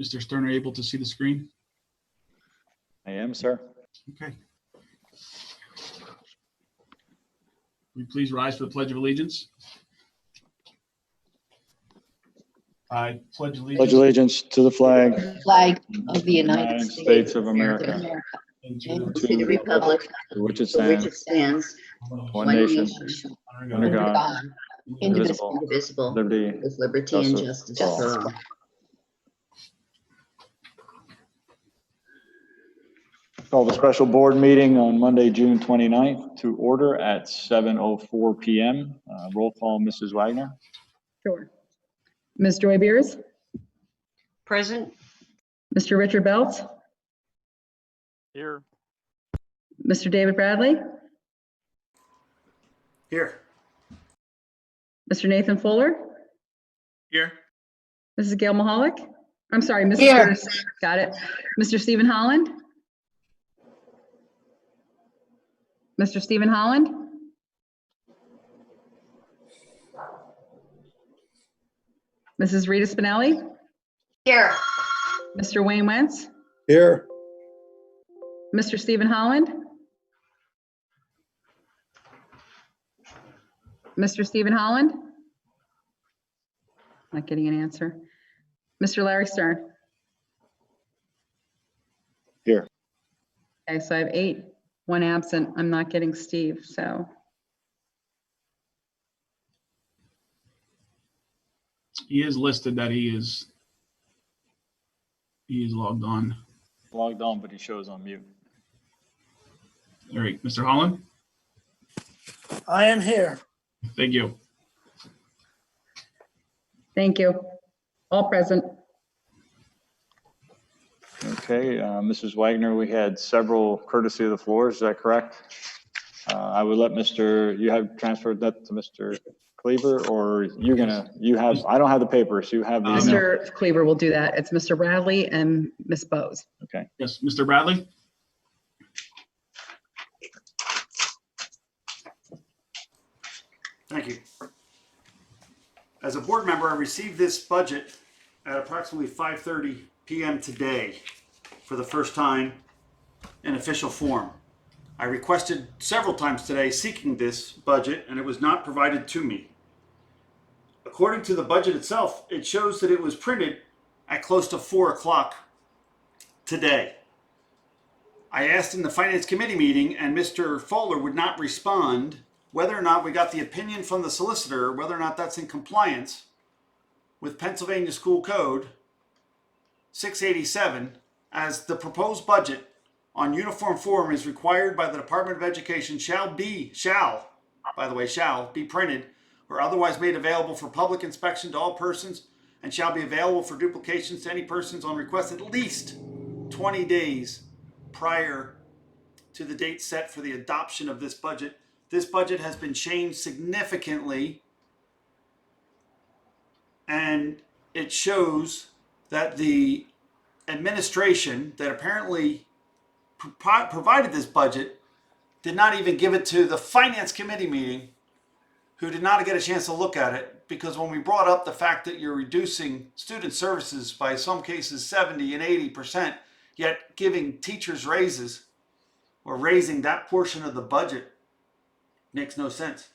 Mr. Stern, are you able to see the screen? I am, sir. Okay. Will you please rise for the Pledge of Allegiance? I pledge allegiance. Pledge allegiance to the flag Of the United States of America, and and to to the republic for which it for which stands, it stands, one nation, honor under God, God, indivisible, indivisible, liberty, with liberty and justice justice for all. for all. Call the special board meeting on Monday, June 29th to order at 7:04 PM. Roll call, Mrs. Wagner. Sure. Ms. Joy Beers, Present. Mr. Richard Belt, Here. Mr. David Bradley, Here. Mr. Nathan Fuller, Here. Mrs. Gail Mahalik. I'm sorry, Mrs. Here. Curtis. Got it. Mr. Stephen Holland. Mr. Stephen Holland. Mrs. Rita Spinelli. Here. Mr. Wayne Wentz. Here. Mr. Stephen Holland. Mr. Stephen Holland. Not getting an answer. Mr. Larry Stern. Here. Okay, so I have 8, 1 absent. I'm not getting Steve, so. He is listed that he is logged on. Logged on, but he shows on mute. All right, Mr. Holland, I am here. thank you. Thank you. All present. Okay, Mrs. Wagner, we had several courtesy of the floor. Is that correct? I would let you have transferred that to Mr. Cleaver, or I don't have the papers. You have the. Mr. Cleaver will do that. It's Mr. Bradley and Ms. Bose. Okay. Yes, Mr. Bradley? Thank you. As a board member, I received this budget at approximately 5:30 p.m. today for the first time in official form. I requested several times today seeking this budget, and it was not provided to me. According to the budget itself, it shows that it was printed at close to 4 o'clock today. I asked in the Finance Committee meeting, and Mr. Fuller would not respond whether or not we got the opinion from the solicitor, whether or not that's in compliance with Pennsylvania School Code 687, as the proposed budget on uniform form is required by the Department of Education shall be printed or otherwise made available for public inspection to all persons, and shall be available for duplications to any persons on request at least 20 days prior to the date set for the adoption of this budget. This budget has been changed significantly, and it shows that the administration that apparently provided this budget did not even give it to the Finance Committee meeting, who did not get a chance to look at it, because when we brought up the fact that you're reducing student services by some cases 70 and 80%, yet giving teachers raises or raising that portion of the budget makes no sense.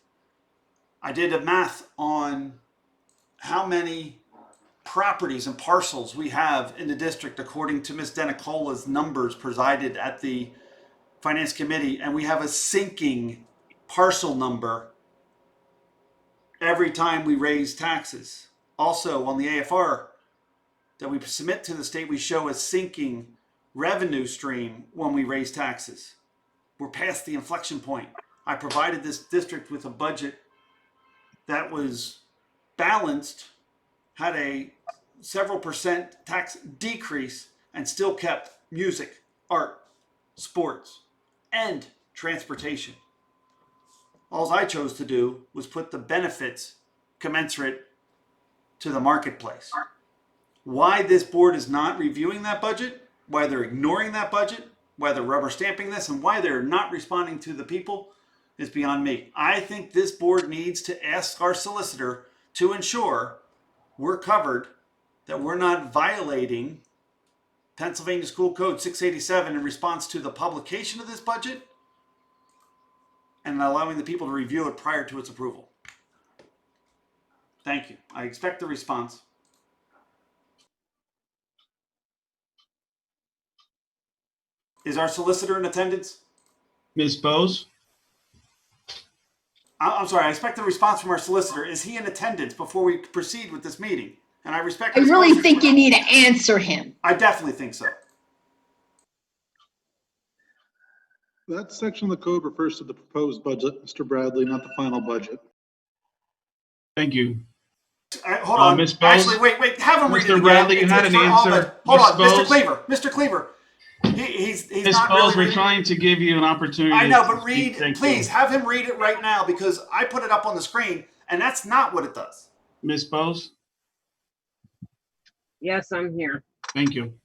I did a math on how many properties and parcels we have in the district according to Ms. Denicola's numbers presided at the Finance Committee, and we have a sinking parcel number every time we raise taxes. Also on the AFR that we submit to the state, we show a sinking revenue stream when we raise taxes. We're past the inflection point. I provided this district with a budget that was balanced, had a several percent tax decrease, and still kept music, art, sports, and transportation. All I chose to do was put the benefits commensurate to the marketplace. Why this board is not reviewing that budget, why they're ignoring that budget, why they're rubber stamping this, and why they're not responding to the people is beyond me. I think this board needs to ask our solicitor to ensure we're covered, that we're not violating Pennsylvania School Code 687 in response to the publication of this budget and allowing the people to review it prior to its approval. Thank you. I expect a response. Is our solicitor in attendance? Ms. Bose? I'm sorry, I expect a response from our solicitor. Is he in attendance before we proceed with this meeting? And I respect I his really motion. think you need to answer him. I definitely think so. That section of the code refers to the proposed budget, Mr. Bradley, not the final budget. Thank you. Hold on. Ms. Bose? Actually, wait. Have him read it Mr. again. Bradley, you It's had an for all answer. but- Hold Ms. on, Mr. Bose? Cleaver. Mr. Cleaver. He's Ms. not Bose, really we're reading. trying to give you an opportunity. I know, to but speak. read, Thank please you. have him read it right now because I put it up on the screen and that's not what it does. Ms. Bose? Yes, I'm here. Thank you.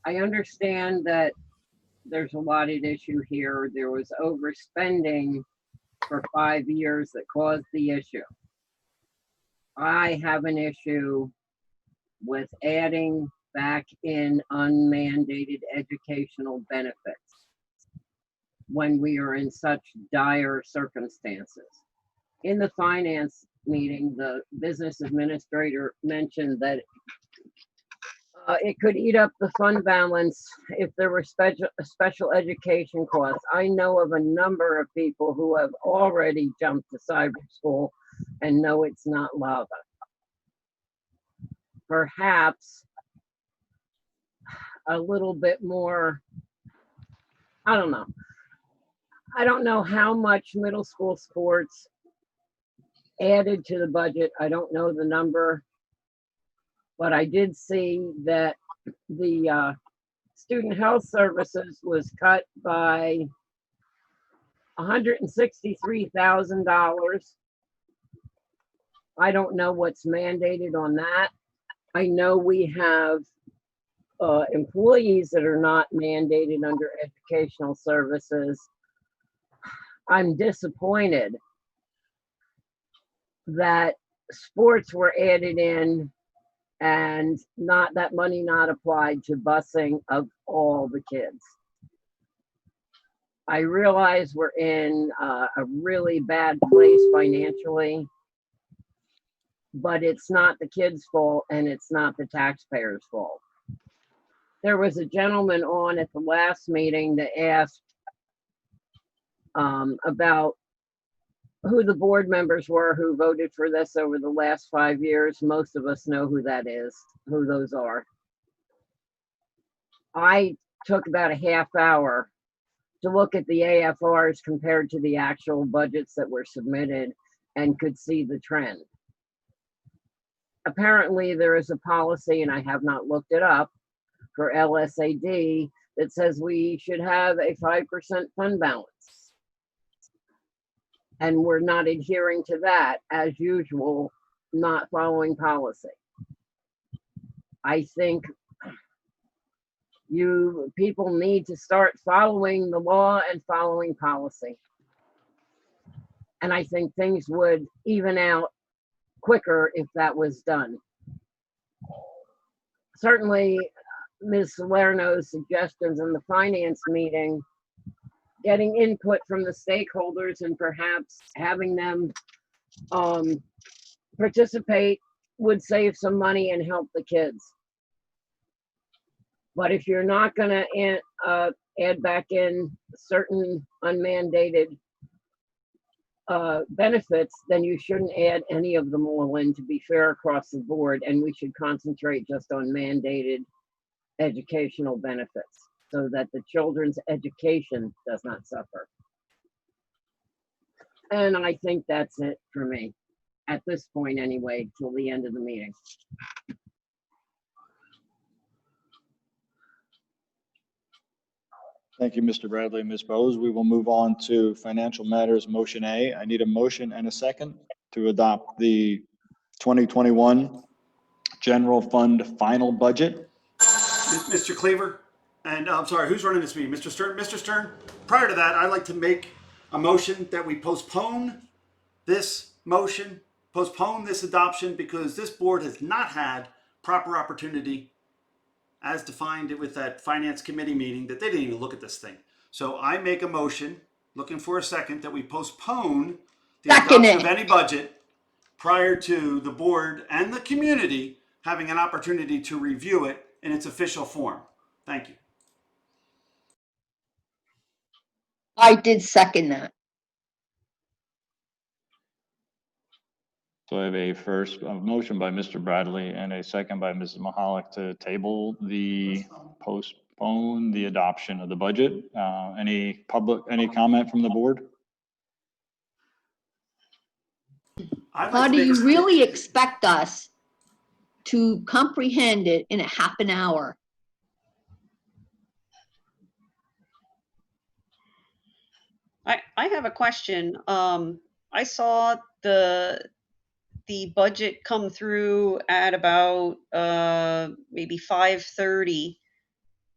I understand that there's a lot at issue here. There was overspending for 5 years that caused the issue. I have an issue with adding back in unmandated educational benefits when we are in such dire circumstances. In the finance meeting, the business administrator mentioned that it could eat up the fund balance if there were special education costs. I know of a number of people who have already jumped to cyber school and know it's not lava. Perhaps a little bit more, I don't know. I don't know how much middle school sports added to the budget. I don't know the number. But I did see that the student health services was cut by $163,000. I don't know what's mandated on that. I know we have employees that are not mandated under educational services. I'm disappointed that sports were added in and not that money not applied to busing of all the kids. I realize we're in a really bad place financially, but it's not the kids' fault and it's not the taxpayers' fault. There was a gentleman on at the last meeting that asked about who the board members were who voted for this over the last 5 years. Most of us know who that is, who those are. I took about a half hour to look at the AFRs compared to the actual budgets that were submitted and could see the trend. Apparently there is a policy, and I have not looked it up, for LASD that says we should have a 5% fund balance. And we're not adhering to that, as usual, not following policy. I think you people need to start following the law and following policy. And I think things would even out quicker if that was done. Certainly, Ms. Salerno's suggestions in the finance meeting, getting input from the stakeholders and perhaps having them participate would save some money and help the kids. But if you're not gonna add back in certain unmandated benefits, then you shouldn't add any of them all in, to be fair across the board, and we should concentrate just on mandated educational benefits, so that the children's education does not suffer. And I think that's it for me, at this point anyway, till the end of the meeting. Thank you, Mr. Bradley and Ms. Bose. We will move on to financial matters, motion A. I need a motion and a second to adopt the 2021 general fund final budget. Mr. Cleaver, and I'm sorry, who's running this meeting? Mr. Stern? Mr. Stern, prior to that, I'd like to make a motion that we postpone this adoption, because this board has not had proper opportunity as defined with that finance committee meeting, that they didn't even look at this thing. So I make a motion, looking for a second, that we postpone the Second adoption of it. any budget prior to the board and the community having an opportunity to review it in its official form. Thank you. I did second that. So I have a motion by Mr. Bradley and a second by Mrs. Mahalik to table postpone the adoption of the budget. Any comment from the board? I'd like How to do make you a- really expect us to comprehend it in a half an hour? I have a question. I saw the budget come through at about maybe 5:30,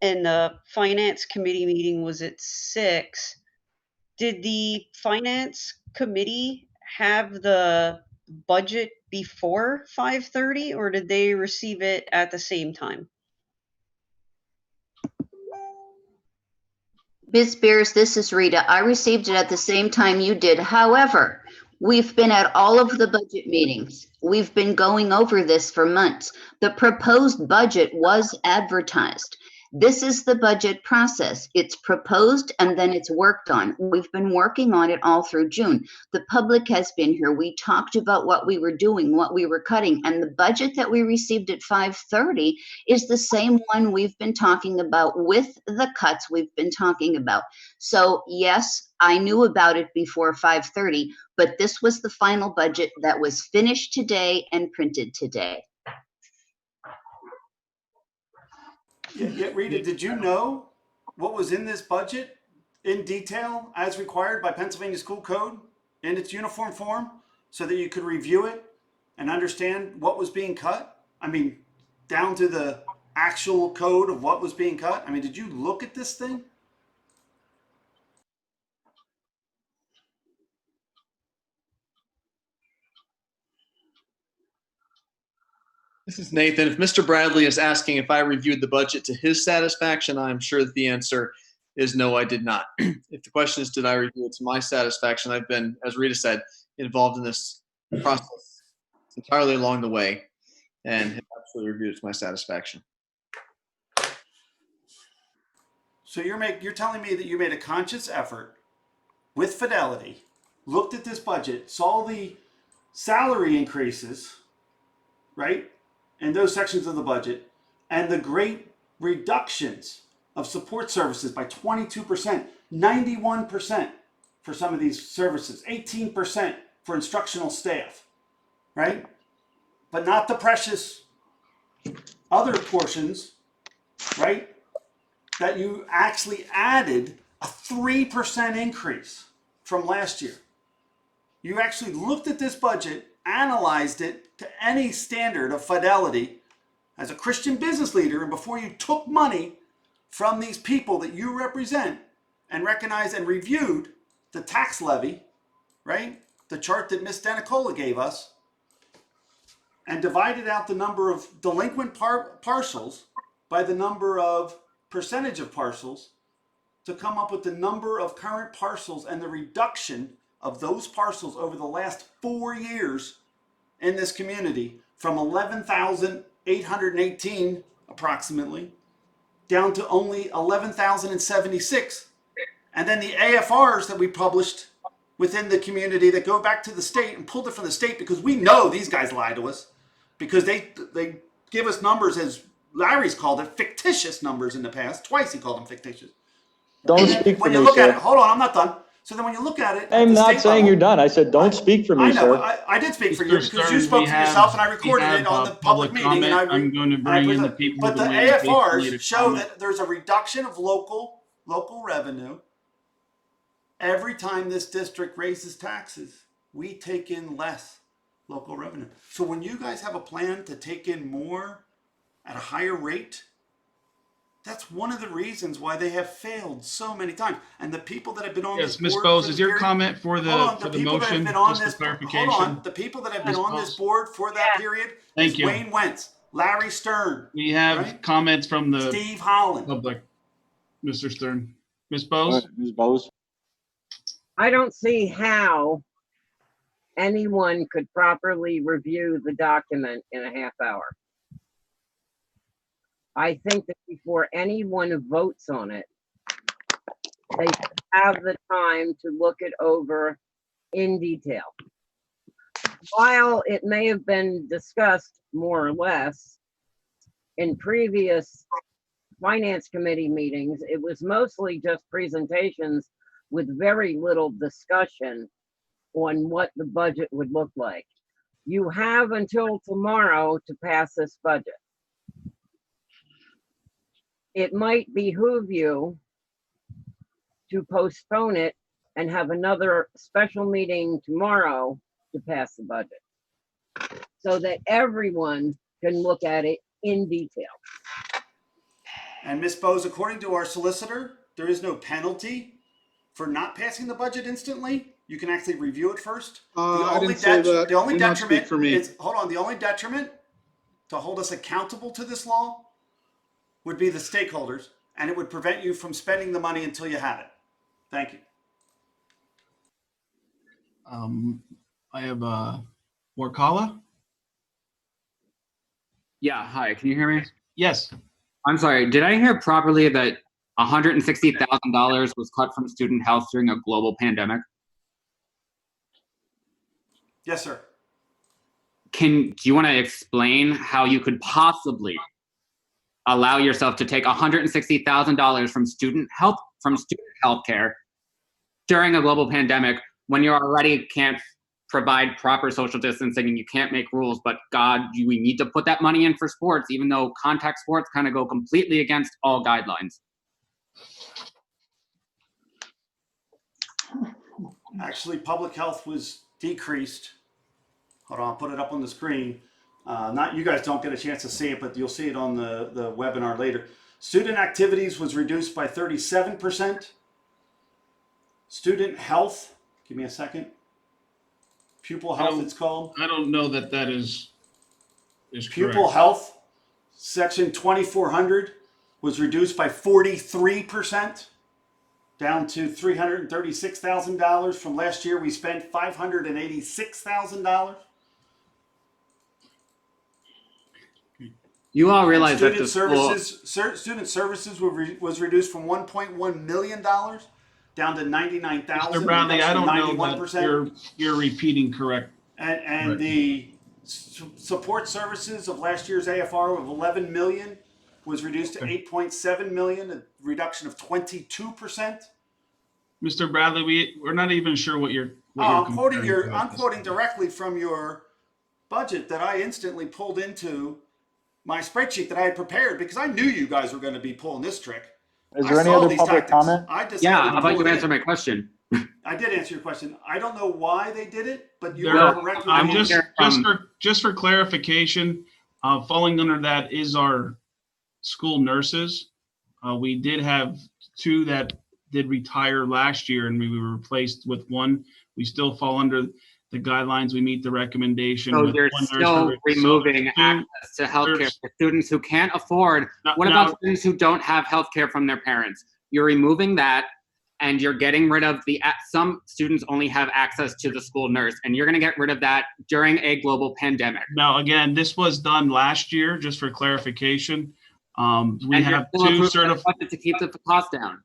and the finance committee meeting was at 6. Did the finance committee have the budget before 5:30, or did they receive it at the same time? Ms. Beers, this is Rita. I received it at the same time you did. However, we've been at all of the budget meetings. We've been going over this for months. The proposed budget was advertised. This is the budget process. It's proposed and then it's worked on. We've been working on it all through June. The public has been here. We talked about what we were doing, what we were cutting, and the budget that we received at 5:30 is the same one we've been talking about with the cuts we've been talking about. So yes, I knew about it before 5:30, but this was the final budget that was finished today and printed today. Yeah, Rita, did you know what was in this budget in detail as required by Pennsylvania School Code in its uniform form so that you could review it and understand what was being cut? I mean, down to the actual code of what was being cut? I mean, did you look at this thing? This is Nathan. If Mr. Bradley is asking if I reviewed the budget to his satisfaction, I'm sure that the answer is no, I did not. If the question is, did I review it to my satisfaction, I've been, as Rita said, involved in this process entirely along the way and have absolutely reviewed it to my satisfaction. So you're telling me that you made a conscious effort with fidelity, looked at this budget, saw the salary increases, right? And those sections of the budget, and the great reductions of support services by 22%, 91% for some of these services, 18% for instructional staff, right? But not the precious other portions, right? That you actually added a 3% increase from last year. You actually looked at this budget, analyzed it to any standard of fidelity as a Christian business leader, and before you took money from these people that you represent and recognized and reviewed the tax levy, right? The chart that Ms. Denicola gave us, and divided out the number of delinquent parcels by the number of percentage of parcels to come up with the number of current parcels and the reduction of those parcels over the last 4 years in this community from 11,818 approximately down to only 11,076. And then the AFRs that we published within the community that go back to the state and pulled it from the state, because we know these guys lie to us, because they give us numbers, as Larry's called it, fictitious numbers in the past. Twice he called them fictitious. Don't speak for When you me, look at it, sir. hold on, I'm not done. So then when you look at it, I'm at the not state saying level, you're done. I said, don't speak for I me, know, sir. I did speak for Mr. you because you Stearns, spoke we for have- yourself and I we recorded have, it on the public public meeting. And comment. I'm going to bring in the people But who've the been waiting patiently to AFRs show comment. that there's a reduction of local revenue every time this district raises taxes. We take in less local revenue. So when you guys have a plan to take in more at a higher rate, that's one of the reasons why they have failed so many times. And the people that have been on Yes, this Ms. board, Bowes, for is the your period- comment for Hold on, the people that have motion, been on just for this, clarification? hold on, the people that have been Ms. on this Bowes? board for that period Thank is you. Wayne Wentz, Larry Stern, We have Right. comments from the Steve Holland. public. Mr. Stern. Ms. Go Bose? ahead, Ms. Bose? I don't see how anyone could properly review the document in a half hour. I think that before anyone votes on it, they should have the time to look it over in detail. While it may have been discussed more or less in previous finance committee meetings, it was mostly just presentations with very little discussion on what the budget would look like. You have until tomorrow to pass this budget. It might behoove you to postpone it and have another special meeting tomorrow to pass the budget, so that everyone can look at it in detail. And Ms. Bose, according to our solicitor, there is no penalty for not passing the budget instantly. You can actually review it first. I didn't say that. The only Do not speak detriment for me. is, hold on, the only detriment to hold us accountable to this law would be the stakeholders, and it would prevent you from spending the money until you have it. Thank you. I have Warkala. Yeah, hi, can you hear me? Yes. I'm sorry, did I hear properly that $160,000 was cut from student health during a global pandemic? Yes, sir. Do you want to explain how you could possibly allow yourself to take $160,000 from student health care during a global pandemic when you already can't provide proper social distancing and you can't make rules, but God, we need to put that money in for sports, even though contact sports kind of go completely against all guidelines. Actually, public health was decreased. Hold on, I'll put it up on the screen. Not you guys don't get a chance to see it, but you'll see it on the webinar later. Student activities was reduced by 37%. Student health, give me a second. Pupil health, it's called. I don't know that that is Pupil correct. health, section 2400, was reduced by 43%, down to $336,000. From last year, we spent $586,000. You all realize that the Student services was reduced from $1.1 million down to $99,000. Mr. Bradley, I don't know that you're repeating correct. And the support services of last year's AFR of 11 million was reduced to 8.7 million, a reduction of 22%. Mr. Bradley, we're not even sure what you're. I'm quoting directly from your budget that I instantly pulled into my spreadsheet that I had prepared because I knew you guys were going to be pulling this trick. Is there any other public comment? Yeah, how about you answer my question? I did answer your question. I don't know why they did it, but you There- are correct. I'm just for clarification, falling under that is our school nurses. We did have two that did retire last year, and we were replaced with one. We still fall under the guidelines. We meet the recommendation. So with you're one nurse still per- removing so access to healthcare there's- for students who can't afford. What now- about students who don't have healthcare from their parents? You're removing that, and you're getting rid of some students only have access to the school nurse, and you're going to get rid of that during a global pandemic. Now, again, this was done last year, just for clarification. We And you're have still two approving the certified. budget to keep the cost down.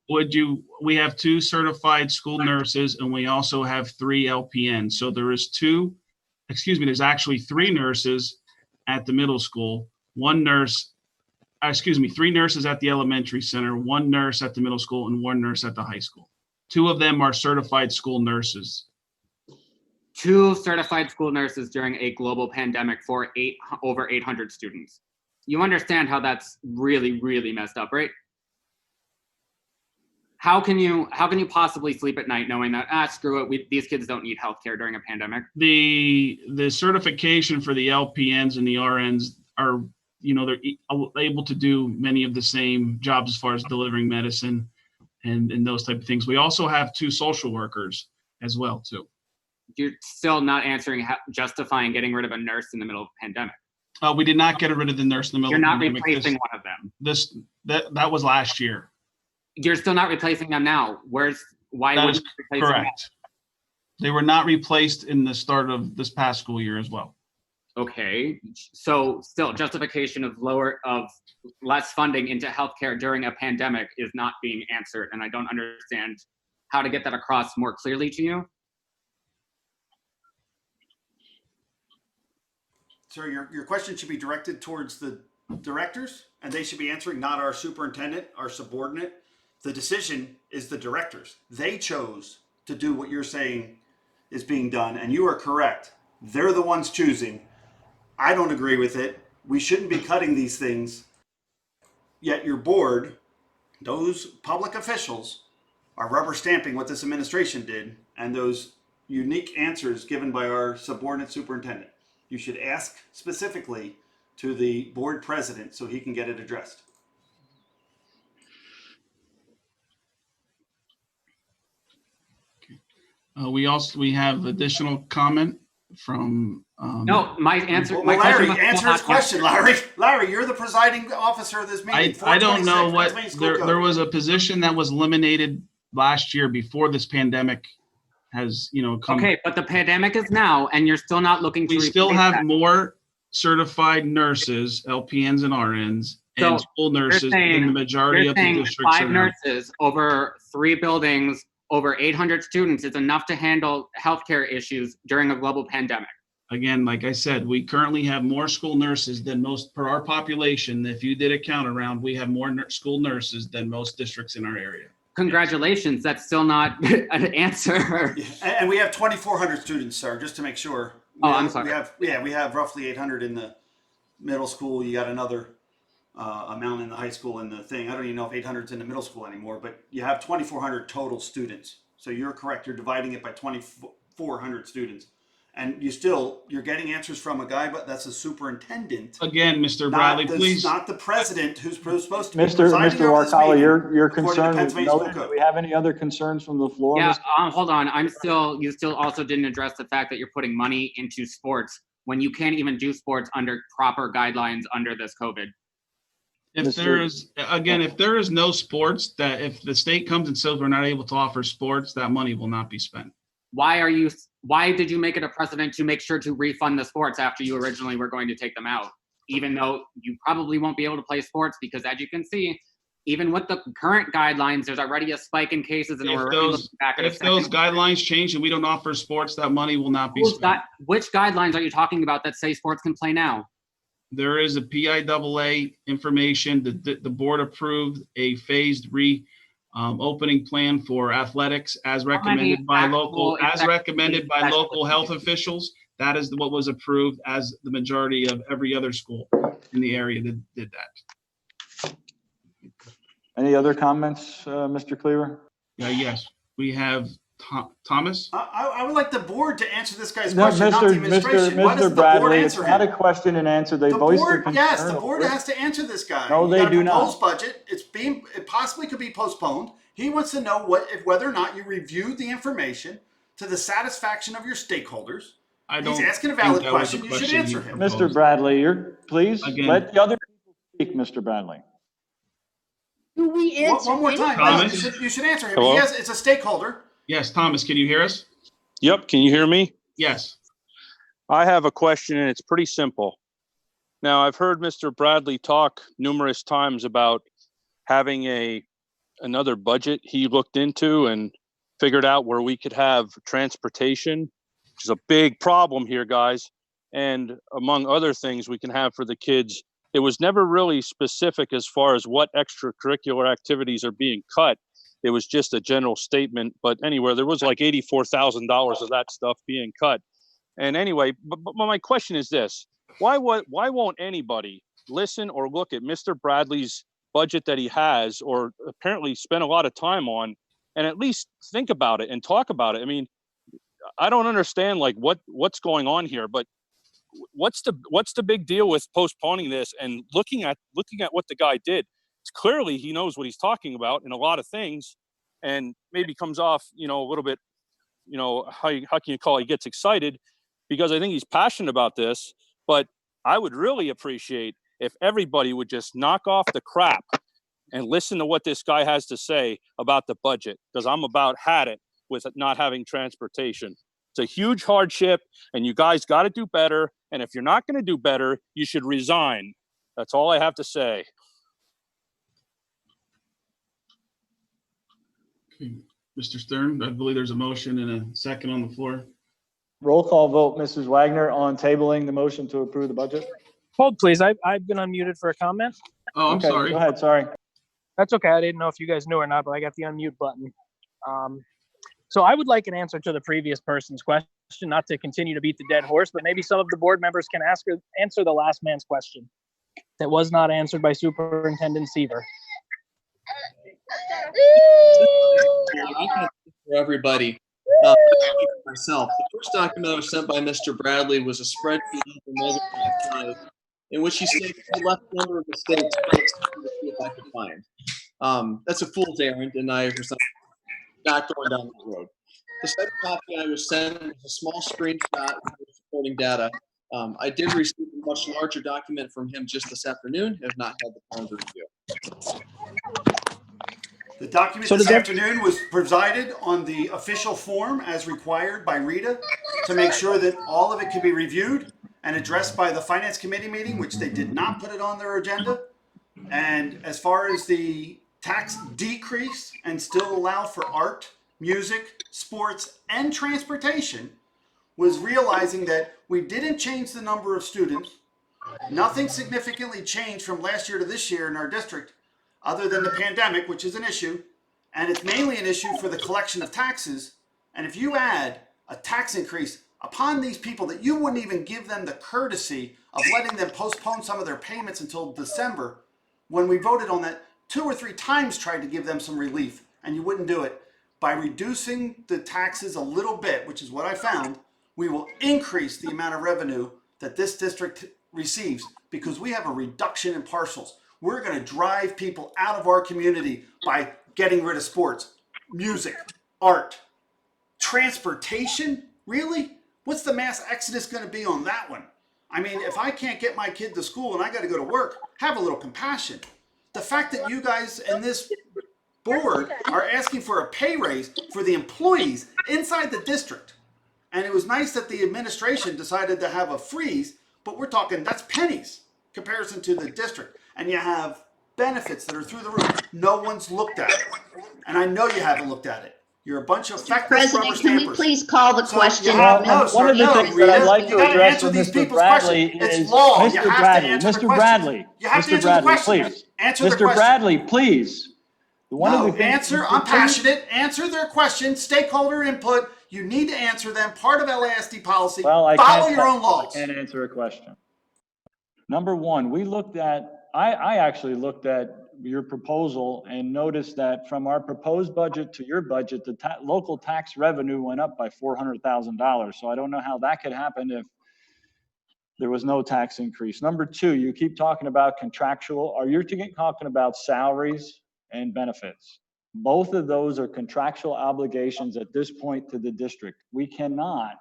We have two certified school nurses, and we also have 3 LPNs. So there's actually 3 nurses at the middle school, 3 nurses at the elementary center, 1 nurse at the middle school, and 1 nurse at the high school. 2 of them are certified school nurses. 2 certified school nurses during a global pandemic for over 800 students. You understand how that's really, really messed up, right? How can you possibly sleep at night knowing that, screw it, these kids don't need healthcare during a pandemic? The certification for the LPNs and the RNs are, they're able to do many of the same jobs as far as delivering medicine and those type of things. We also have 2 social workers as well, too. You're still not answering justifying getting rid of a nurse in the middle of a pandemic. We did not get rid of the nurse in the middle You're of the not pandemic. replacing one of them. That was last year. You're still not replacing them now. Why That wouldn't is you replace them now? correct. They were not replaced in the start of this past school year as well. Okay, so still justification of less funding into healthcare during a pandemic is not being answered, and I don't understand how to get that across more clearly to you. So your question should be directed towards the directors, and they should be answering, not our superintendent, our subordinate. The decision is the directors. They chose to do what you're saying is being done, and you are correct. They're the ones choosing. I don't agree with it. We shouldn't be cutting these things. Yet your board, those public officials, are rubber stamping what this administration did and those unique answers given by our subordinate superintendent. You should ask specifically to the board president so he can get it addressed. We have additional comment from. No, my answer. Well, my Larry, question answer his question, Larry. Larry, you're the presiding officer of this meeting. I don't know what there there was a position that was eliminated last year before this pandemic has come. Okay, but the pandemic is now, and you're still not looking to. We still replace have that. more certified nurses, LPNs and RNs, and So school nurses in the majority of the saying districts. 5 nurses over 3 buildings, over 800 students is enough to handle healthcare issues during a global pandemic. Again, like I said, we currently have more school nurses than most per our population. If you did a count around, we have more school nurses than most districts in our area. Congratulations, that's still not an answer. And we have 2,400 students, sir, just to make sure. I'm sorry. We have roughly 800 in the middle school. You got another amount in the high school and the thing. I don't even know if 800 is in the middle school anymore, but you have 2,400 total students. So you're correct. You're dividing it by 2,400 students. And you're getting answers from a guy, but that's a superintendent. Again, Mr. Bradley, please. Not the president who's supposed to be Mr. presiding over this Warkala, meeting, you're according to concerned. Pennsylvania School Do Code. we have any other concerns from the floor? Yeah, Mr. hold on. You still also didn't address the fact that you're putting money into sports when you can't even do sports under proper guidelines under this COVID. If there is no sports, that if the state comes and says we're not able to offer sports, that money will not be spent. Why did you make it a precedent to make sure to refund the sports after you originally were going to take them out? Even though you probably won't be able to play sports because, as you can see, even with the current guidelines, there's already a spike in cases, and If those guidelines change and we don't offer sports, that money will not be spent. Which guidelines are you talking about that say sports can play now? There is a PIAA information that the board approved a phased opening plan for athletics as recommended by local health officials. That is what was approved as the majority of every other school in the area that did that. Any other comments, Mr. Cleaver? Yes, we have Thomas. I would like the board to answer this guy's question, not the administration. Why doesn't Mr. the board Bradley, it's answer not him? a question and answer. They The voiced board, their yes, concern. the board has to answer this guy. No, they do not. Proposed budget. It possibly could be postponed. He wants to know whether or not you reviewed the information to the satisfaction of your stakeholders. He's asking a valid question. You should answer him. Mr. Bradley, please let the other people speak, Mr. Bradley. Do we answer? One more time. Thomas? You should answer him. Hello? It's a stakeholder. Yes, Thomas, can you hear us? Yep, can you hear me? Yes. I have a question and it's pretty simple. Now, I've heard Mr. Bradley talk numerous times about having another budget he looked into and figured out where we could have transportation, which is a big problem here, guys. And among other things we can have for the kids, it was never really specific as far as what extracurricular activities are being cut. It was just a general statement. But anyway, there was like $84,000 of that stuff being cut. And anyway, but my question is this: why won't anybody listen or look at Mr. Bradley's budget that he has, or apparently spend a lot of time on, and at least think about it and talk about it? I mean, I don't understand like what's going on here, but what's the big deal with postponing this and looking at what the guy did? It's clearly he knows what he's talking about in a lot of things, and maybe comes off, a little bit, how can you call it? He gets excited because I think he's passionate about this, but I would really appreciate if everybody would just knock off the crap and listen to what this guy has to say about the budget, because I'm about had it with not having transportation. It's a huge hardship, and you guys got to do better. And if you're not going to do better, you should resign. That's all I have to say. Okay. Mr. Stern, I believe there's a motion and a second on the floor. Roll call vote, Mrs. Wagner, on tabling the motion to approve the budget. Hold, please. I've been unmuted for a comment. Oh, I'm Okay, sorry. go ahead, sorry. That's okay. I didn't know if you guys knew or not, but I got the unmute button. So I would like an answer to the previous person's question, not to continue to beat the dead horse, but maybe some of the board members can answer the last man's question that was not answered by Superintendent Seaver. For everybody, myself, the first document that was sent by Mr. Bradley was a spreadsheet in which he stated the left number of mistakes. If I could find. That's a fool's errand, and I was not going down that road. The second copy I was sent was a small screenshot with supporting data. I did receive a much larger document from him just this afternoon. Have not had the time to review. The document this afternoon was presided on the official form as required by Rita to make sure that all of it could be reviewed and addressed by the Finance Committee meeting, which they did not put it on their agenda. And as far as the tax decrease and still allowed for art, music, sports, and transportation, was realizing that we didn't change the number of students. Nothing significantly changed from last year to this year in our district, other than the pandemic, which is an issue, and it's mainly an issue for the collection of taxes. And if you add a tax increase upon these people that you wouldn't even give them the courtesy of letting them postpone some of their payments until December, when we voted on that 2 or 3 times tried to give them some relief, and you wouldn't do it. By reducing the taxes a little bit, which is what I found, we will increase the amount of revenue that this district receives because we have a reduction in parcels. We're going to drive people out of our community by getting rid of sports, music, art, transportation. Really? What's the mass exodus going to be on that one? I mean, if I can't get my kid to school and I got to go to work, have a little compassion. The fact that you guys and this board are asking for a pay raise for the employees inside the district. And it was nice that the administration decided to have a freeze, but we're talking, that's pennies in comparison to the district. And you have benefits that are through the roof. No one's looked at it. And I know you haven't looked at it. You're a bunch of feckless rubber President, can we stampers. please call the question? One of the things that I'd like to address with these Mr. people's Bradley questions. is, It's law. You Mr. have to Bradley, answer the Mr. question. Bradley, You have to Mr. answer the Bradley, question. please. Answer the Mr. question. Bradley, please. No, answer. I'm passionate. Answer their questions. Stakeholder input. You need to answer them. Part of LASD policy. Well, Follow your own laws. I can't answer a question. Number one, we looked at, I actually looked at your proposal and noticed that from our proposed budget to your budget, the local tax revenue went up by $400,000. So I don't know how that could happen if there was no tax increase. Number two, you keep talking about contractual. Are you talking about salaries and benefits? Both of those are contractual obligations at this point to the district. We cannot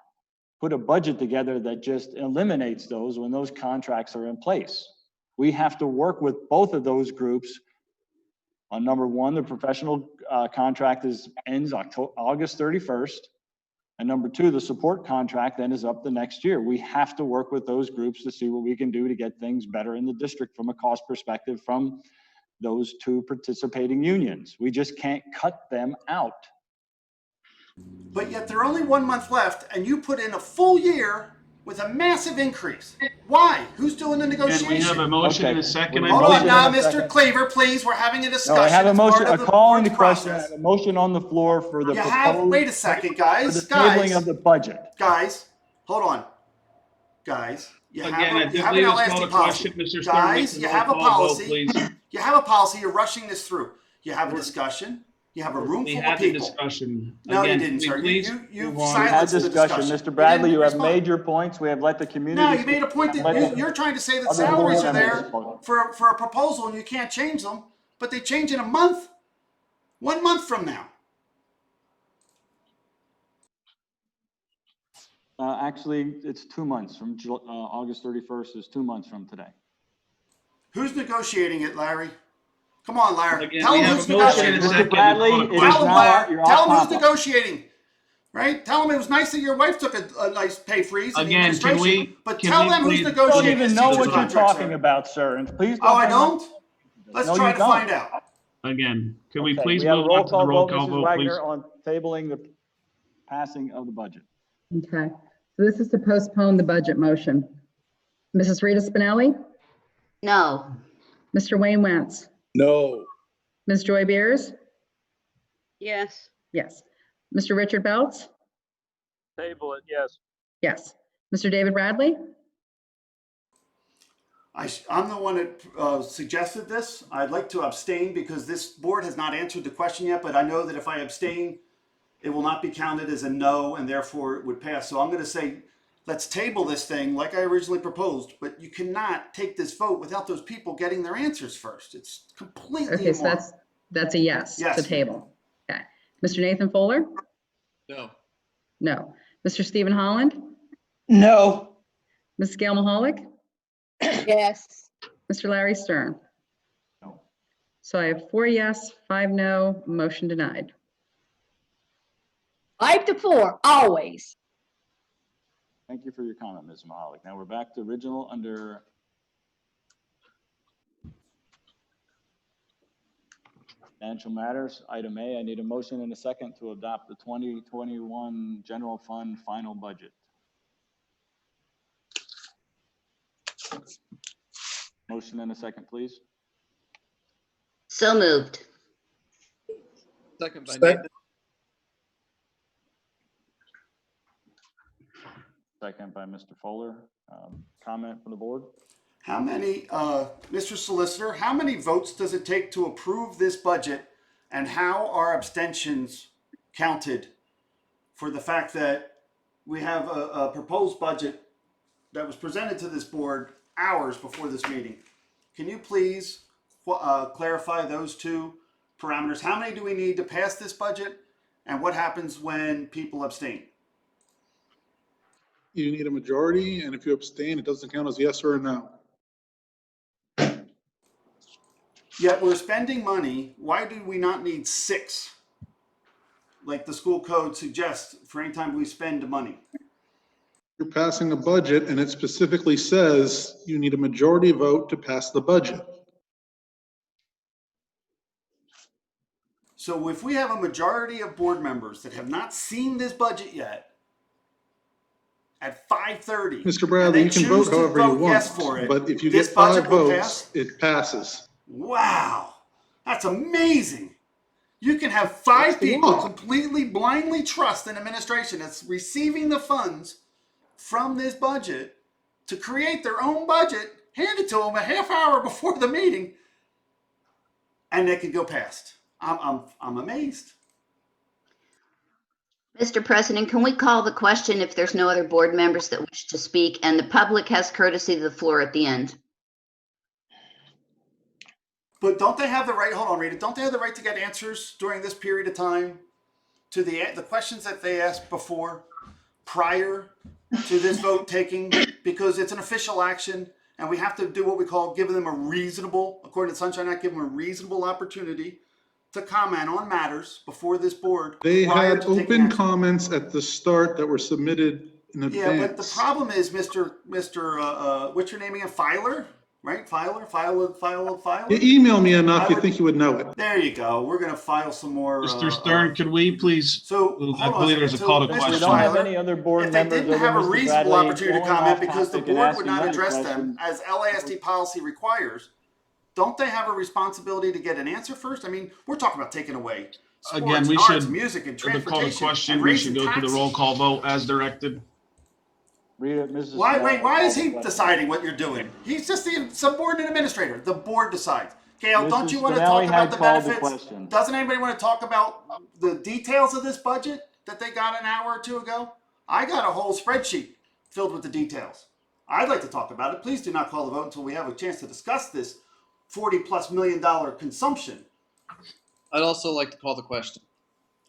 put a budget together that just eliminates those when those contracts are in place. We have to work with both of those groups. On number one, the professional contract ends August 31st. And number two, the support contract then is up the next year. We have to work with those groups to see what we can do to get things better in the district from a cost perspective from those two participating unions. We just can't cut them out. But yet there are only 1 month left, and you put in a full year with a massive increase. Why? Who's doing the negotiation? And we have a motion and a second. Hold on now, Mr. Cleaver, please. We're having a discussion. No, I have a It's motion, part of the calling the board's question, I process. have a motion on the floor for the Wait a second, guys. for the tabling of the budget. Guys, hold on. Guys, you have Again, an I believe it's called LASD a policy. question, Mr. Stern. Guys, you have a Roll call vote, policy. please. You have a policy. You're rushing this through. You have a discussion. You have a room We full had of the people. discussion. No, Again, you didn't, can sir. we please You move on? We had silenced the discussion. discussion. Mr. Bradley, you have respond. made your points. We have let the community. No, you made a point that you're trying to say that Other board salaries are there members. for a proposal and you can't change them, but they change in a month, 1 month from now. Actually, it's 2 months from August 31st is 2 months from today. Who's negotiating it, Larry? Come on, Larry. Again, Tell we him have who's a motion and a negotiating. second. Bradley, Call the it is Tell him, now Larry. you're Tell off him who's topic. negotiating. Right? Tell him it was nice that your wife took a nice pay freeze in the Again, can administration. we? But can tell we them who's please- You don't negotiating even this know teacher's what you're contract, talking sir. about, sir. And please Oh, I bring my- don't? Let's No, try you to don't. find out. Again, can we Okay, please we have a move roll on to the call roll vote, call Mrs. vote, Wagner, please? on tabling the passing of the budget. Okay, so this is to postpone the budget motion. Mrs. Rita Spinelli, No. Mr. Wayne Wentz, No. Ms. Joy Beers, Yes. yes. Mr. Richard Belts, Table it, yes. yes. Mr. David Bradley, I'm the one that suggested this. I'd like to abstain because this board has not answered the question yet, but I know that if I abstain, it will not be counted as a no and therefore it would pass. So I'm going to say, let's table this thing like I originally proposed, but you cannot take this vote without those people getting their answers first. It's completely okay, so immoral. that's a yes to Yes. table. Okay. Mr. Nathan Fuller, No. no. Mr. Stephen Holland, No. Ms. Gail Mahalik, Yes. Mr. Larry Stern. No. So I have 4 yes, 5 no, motion denied. 5-4, always. Thank you for your comment, Ms. Mahalik. Now we're back to original under financial matters. Item A, I need a motion and a second to adopt the 2021 general fund final budget. Motion and a second, please. So moved. Second by Second. Nathan. Second by Mr. Fuller. Comment from the board? How many, Mr. Solicitor, how many votes does it take to approve this budget? And how are abstentions counted for the fact that we have a proposed budget that was presented to this board hours before this meeting? Can you please clarify those two parameters? How many do we need to pass this budget? And what happens when people abstain? You need a majority, and if you abstain, it doesn't count as yes or a no. Yet we're spending money. Why do we not need 6? Like the school code suggests for any time we spend money. You're passing a budget, and it specifically says you need a majority vote to pass the budget. So if we have a majority of board members that have not seen this budget yet, at 5:30, Mr. Bradley, you can vote however you want, yes for it, but if you this get 5 budget will votes, pass? it passes. Wow, that's amazing. You can have 5 That's the people law. completely blindly trust an administration that's receiving the funds from this budget to create their own budget, hand it to them a half hour before the meeting, and they can go past. I'm amazed. Mr. President, can we call the question if there's no other board members that wish to speak and the public has courtesy of the floor at the end? But don't they have the right, hold on, Rita, don't they have the right to get answers during this period of time to the questions that they asked before, prior to this vote taking? Because it's an official action and we have to do what we call give them a reasonable, according to Sunshine Act, give them a reasonable opportunity to comment on matters before this board. They prior had to taking open action. comments at the start that were submitted in advance. Yeah, but the problem is, Mr. What's your name again? Filer, right? Filer. You email me enough, you think you would know it. There you go. We're gonna file some more. Mr. Stern, could we please? So I hold on believe a there's a second. call to So, Mr. question. We don't have Filer, any other board if they members. didn't other have a than Mr. reasonable Bradley opportunity to going comment off because the topic and board would asking not them address them questions. as LASD policy requires, don't they have a responsibility to get an answer first? I mean, we're talking about taking away sports, Again, we arts, should, music, and for the call to transportation, question, and we raising should go through the roll taxes. call vote as directed. Read it, Mrs. Why is he Spinelli, call the question. deciding what you're doing? He's just the subordinate administrator. The board decides. Gail, don't Mrs. you want to Spinelli talk had about the called the benefits? question. Doesn't anybody want to talk about the details of this budget that they got an hour or two ago? I got a whole spreadsheet filled with the details. I'd like to talk about it. Please do not call the vote until we have a chance to discuss this $40+ million consumption. I'd also like to call the question.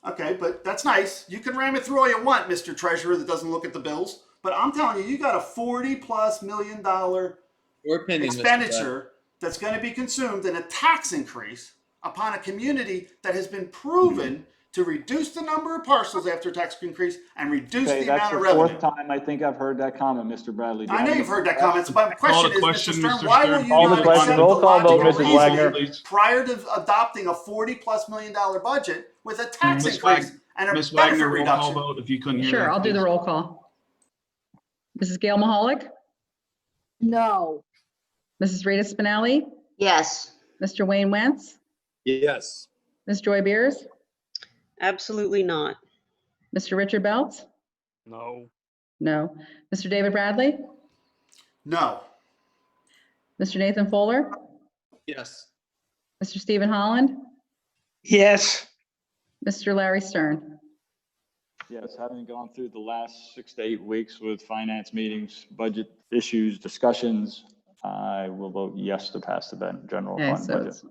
Okay, but that's nice. You can ram it through all you want, Mr. Treasurer that doesn't look at the bills. But I'm telling you, you got a $40+ million Your opinion, Mr. expenditure that's going to be consumed in a tax increase upon a community that has been proven to reduce the number of parcels after tax increase and reduce Okay, the that's amount the of revenue. fourth time I think I've heard that comment, Mr. Bradley. Do you I know have you've any heard that more comment, but my question is, question, Mr. Stern, Mr. why Stern. will you Call the not question. accept Roll the call vote, logical Mrs. reasoning Wagner. prior to adopting a $40+ million budget with a tax Ms. increase and a Ms. benefit Wagner, roll call reduction? vote if you couldn't hear Sure, that, I'll do the please. roll call. Mrs. Gail Mahalik, No. Mrs. Rita Spinelli, Yes. Mr. Wayne Wentz, Yes. Ms. Joy Beers, Absolutely not. Mr. Richard Belts, No. no. Mr. David Bradley, No. Mr. Nathan Fuller, Yes. Mr. Stephen Holland, Yes. Mr. Larry Stern. Yes, having gone through the last 6 to 8 weeks with finance meetings, budget issues, discussions, I will vote yes to pass the general Okay, fund so budget. it's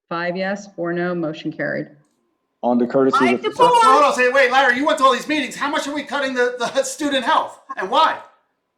5 yes, 4 no, motion carried. On to courtesy of the. So hold on, say, wait, Larry, you went to all these meetings. How much are we cutting the student health and why?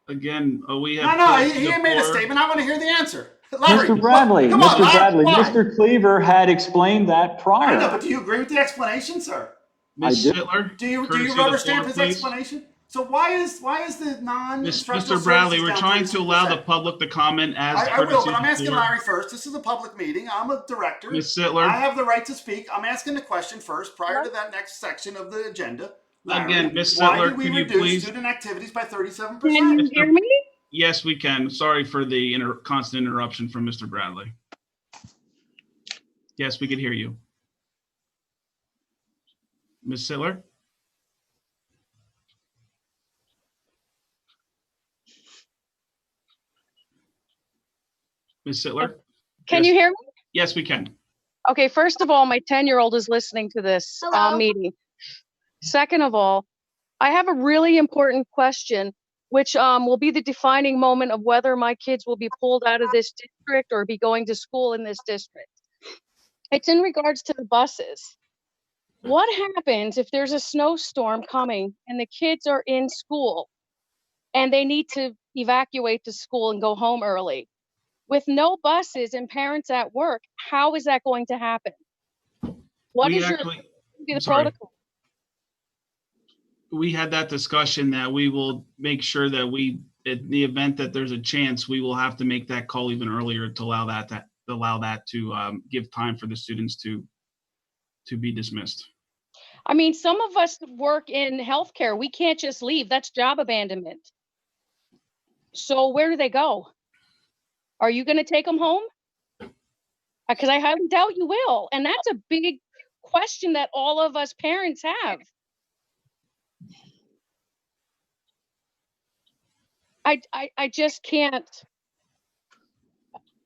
Again, we have. No, courtesy he of made a four. statement. I want to hear the answer. Larry, Mr. Bradley, come on, Mr. Larry, Bradley, why? Mr. Cleaver had explained that I know, prior. but do you agree with the explanation, sir? Ms. did. Sittler, Do you courtesy of the rubber stamp floor, his please. explanation? So why is the non-instructional Mr. Bradley, services we're down trying to allow 36%? the public to comment as I courtesy will, but I'm of the asking floor. Larry first. This is a public meeting. I'm a director. Ms. Sittler. I have the right to speak. I'm asking the question first prior to that next section of the agenda. Larry, Again, Ms. why Sittler, did we could you reduce please? student activities by 37%? Can you hear me? Yes, we can. Sorry for the constant interruption from Mr. Bradley. Yes, we could hear you. Ms. Sittler? Ms. Sittler? Can Yes. you hear me? Yes, we can. Okay, first of all, my 10-year-old is listening to this meeting. Second of all, I have a really important question, which will be the defining moment of whether my kids will be pulled out of this district or be going to school in this district. It's in regards to the buses. What happens if there's a snowstorm coming and the kids are in school and they need to evacuate to school and go home early? With no buses and parents at work, how is that going to happen? What is the protocol? We had that discussion that we will make sure that in the event that there's a chance, we will have to make that call even earlier to allow that to give time for the students to be dismissed. I mean, some of us work in healthcare. We can't just leave. That's job abandonment. So where do they go? Are you going to take them home? Because I highly doubt you will. And that's a big question that all of us parents have. I just can't.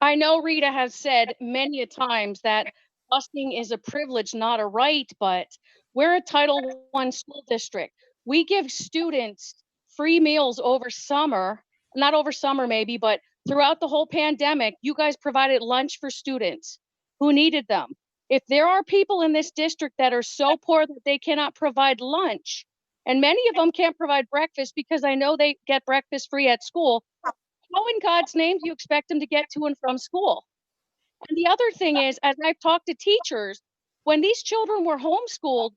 I know Rita has said many a times that busing is a privilege, not a right, but we're a Title I school district. We give students free meals over summer, not over summer maybe, but throughout the whole pandemic, you guys provided lunch for students who needed them. If there are people in this district that are so poor that they cannot provide lunch, and many of them can't provide breakfast because I know they get breakfast free at school, how in God's name do you expect them to get to and from school? And the other thing is, as I've talked to teachers, when these children were homeschooled,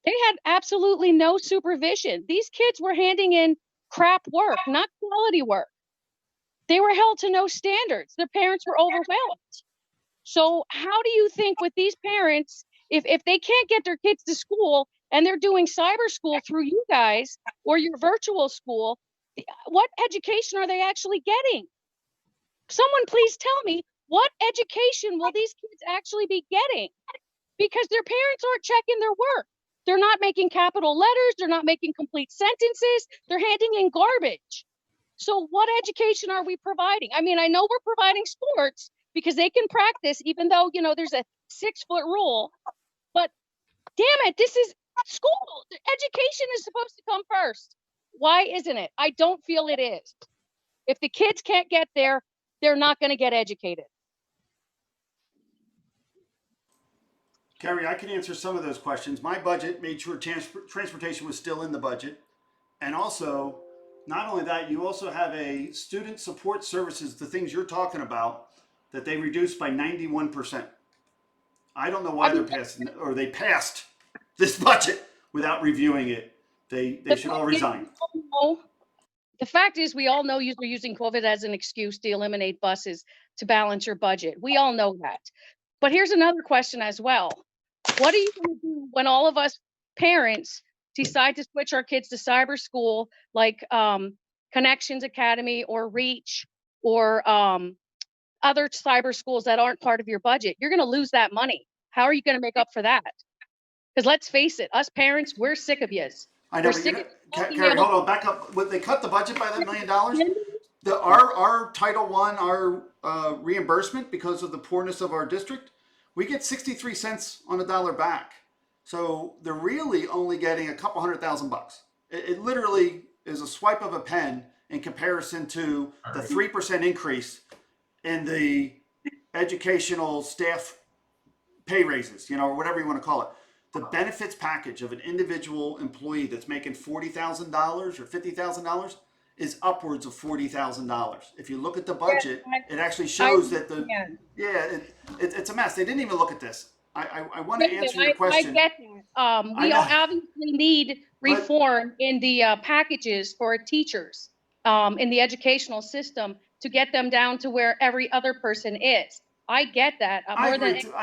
they had absolutely no supervision. These kids were handing in crap work, not quality work. They were held to no standards. Their parents were overwhelmed. So how do you think with these parents, if they can't get their kids to school and they're doing cyber school through you guys or your virtual school, what education are they actually getting? Someone please tell me, what education will these kids actually be getting? Because their parents aren't checking their work. They're not making capital letters. They're not making complete sentences. They're handing in garbage. So what education are we providing? I mean, I know we're providing sports because they can practice, even though, you know, there's a 6-foot rule, but damn it, this is school. Education is supposed to come first. Why isn't it? I don't feel it is. If the kids can't get there, they're not going to get educated. Carrie, I can answer some of those questions. My budget made sure transportation was still in the budget. And also, not only that, you also have a student support services, the things you're talking about, that they reduced by 91%. I don't know why they're passing, or they passed this budget without reviewing it. They should all resign. The fact is, we all know you're using COVID as an excuse to eliminate buses to balance your budget. We all know that. But here's another question as well. What are you going to do when all of us parents decide to switch our kids to cyber school, like Connections Academy or Reach or other cyber schools that aren't part of your budget? You're going to lose that money. How are you going to make up for that? Because let's face it, us parents, we're sick of yous. I know, but Carrie, hold on, back up. Would they cut the budget by that $1 million? Our Title I, our reimbursement because of the poorness of our district, we get 63 cents on the dollar back. So they're really only getting a couple $100,000. It literally is a swipe of a pen in comparison to the 3% increase in the educational staff pay raises, or whatever you want to call it. The benefits package of an individual employee that's making $40,000 or $50,000 is upwards of $40,000. If you look at the budget, it actually shows that it's a mess. They didn't even look at this. I want to answer your question. I get that. We obviously need reform in the packages for teachers in the educational system to get them down to where every other person is. I get that. I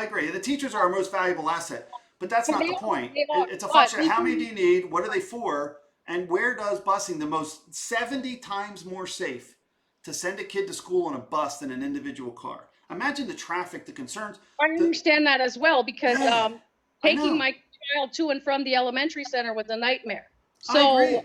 agree. The teachers are our most valuable asset. But that's not the point. It's a function of how many do you need, what are they for, and where does busing the most 70 times more safe to send a kid to school on a bus than an individual car? Imagine the traffic, the concerns. I understand that as well, because taking my child to and from the elementary center was a nightmare. So I agree.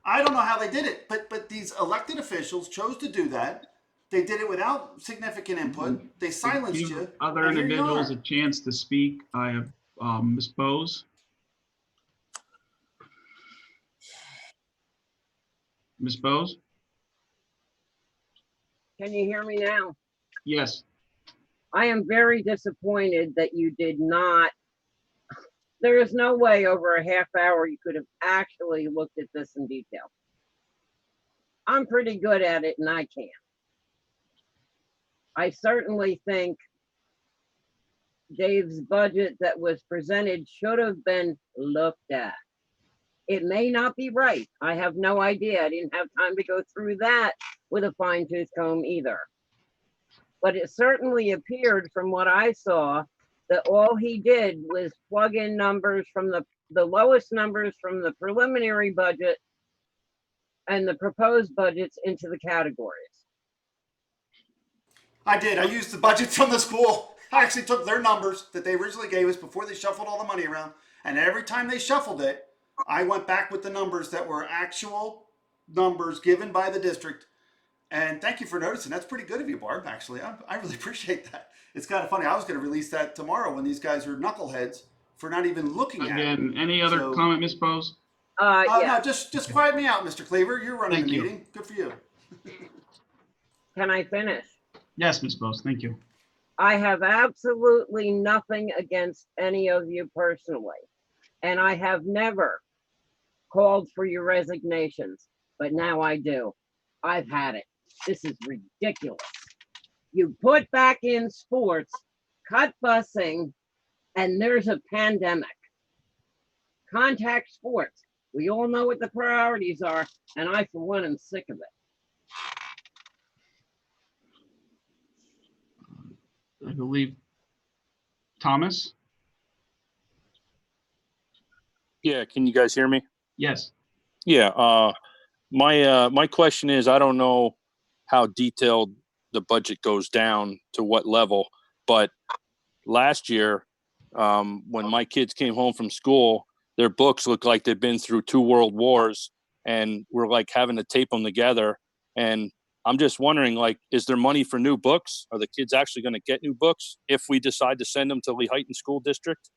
I don't know how they did it, but these elected officials chose to do that. They did it without significant input. They silenced you. Other individuals a chance to speak. I have Ms. Bose. Ms. Bose? Can you hear me now? Yes. I am very disappointed that you did not. There is no way over a half hour you could have actually looked at this in detail. I'm pretty good at it and I can. I certainly think Dave's budget that was presented should have been looked at. It may not be right. I have no idea. I didn't have time to go through that with a fine-tooth comb either. But it certainly appeared from what I saw that all he did was plug in numbers from the lowest numbers from the preliminary budget and the proposed budgets into the categories. I did. I used the budget from the school. I actually took their numbers that they originally gave us before they shuffled all the money around. And every time they shuffled it, I went back with the numbers that were actual numbers given by the district. And thank you for noticing. That's pretty good of you, Barb, actually. I really appreciate that. It's kind of funny. I was going to release that tomorrow when these guys are knuckleheads for not even looking at it. Again, any other comment, Ms. Bose? Yeah. No, just quiet me out, Mr. Cleaver. You're running the meeting. Good for you. Can I finish? Yes, Ms. Bose. Thank you. I have absolutely nothing against any of you personally. And I have never called for your resignations, but now I do. I've had it. This is ridiculous. You put back in sports, cut busing, and there's a pandemic. Contact sports. We all know what the priorities are, and I, for one, am sick of it. I believe Thomas? Yeah, can you guys hear me? Yes. Yeah, my question is, I don't know how detailed the budget goes down to what level, but last year, when my kids came home from school, their books looked like they've been through 2 world wars, and we're like having to tape them together. And I'm just wondering, like, is there money for new books? Are the kids actually going to get new books if we decide to send them to Lehighton School District?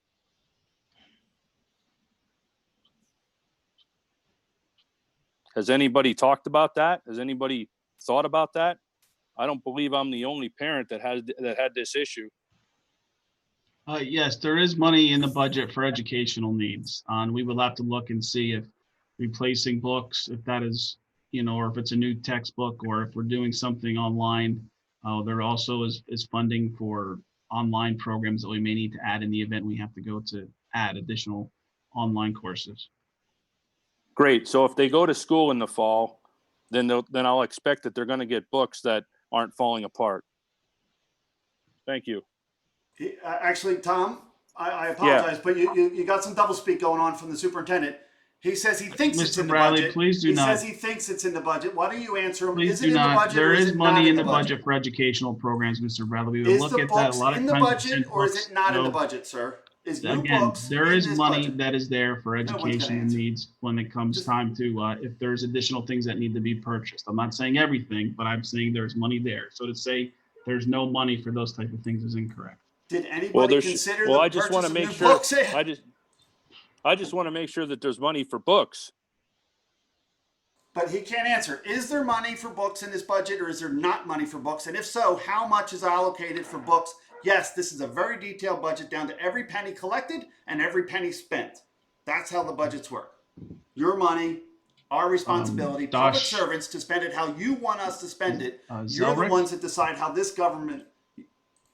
Has anybody talked about that? Has anybody thought about that? I don't believe I'm the only parent that had this issue. Yes, there is money in the budget for educational needs. We will have to look and see if replacing books, if that is, or if it's a new textbook, or if we're doing something online. There also is funding for online programs that we may need to add in the event we have to go to add additional online courses. Great. So if they go to school in the fall, then I'll expect that they're going to get books that aren't falling apart. Thank you. Actually, Tom, I apologize, but you got some doublespeak going on from the superintendent. He says he thinks it's in the Bradley, budget. please do he not. says he thinks it's in the budget. Why don't you answer him? Please Is do it in not. the budget? There or is it money not in the budget for educational programs, Mr. Bradley. We will Is look the at that. A books lot of in the times we budget send or is books. it not in the No. budget, sir? Is new Again, books there in is this money budget? that is there for one's gonna educational answer. needs when it comes time to, if there's additional things that need to be purchased. I'm not saying everything, but I'm saying there's money there. So to say there's no money for those type of things is incorrect. Did anybody consider the I just want purchase to of make new sure. books? I just want to make sure that there's money for books. But he can't answer. Is there money for books in this budget or is there not money for books? And if so, how much is allocated for books? Yes, this is a very detailed budget down to every penny collected and every penny spent. That's how the budgets work. Your money, our responsibility, public servants to spend it how you want us to spend it. You're the ones that decide how this government.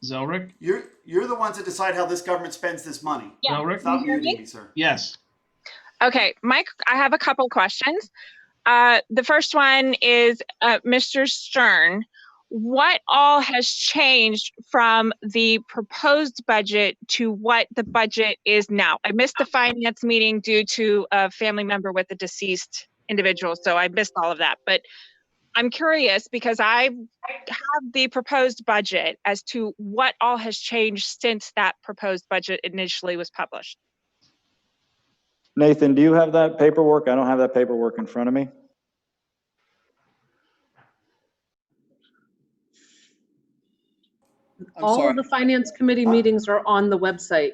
Zelrick? You're the ones that decide how this government spends this money. Yeah. Zelrick? Stop muting me, sir. Yes. Okay, Mike, I have a couple questions. The first one is, Mr. Stern, what all has changed from the proposed budget to what the budget is now? I missed the finance meeting due to a family member with a deceased individual, so I missed all of that. But I'm curious because I have the proposed budget as to what all has changed since that proposed budget initially was published. Nathan, do you have that paperwork? I don't have that paperwork in front of me. All of the finance committee meetings are on the website.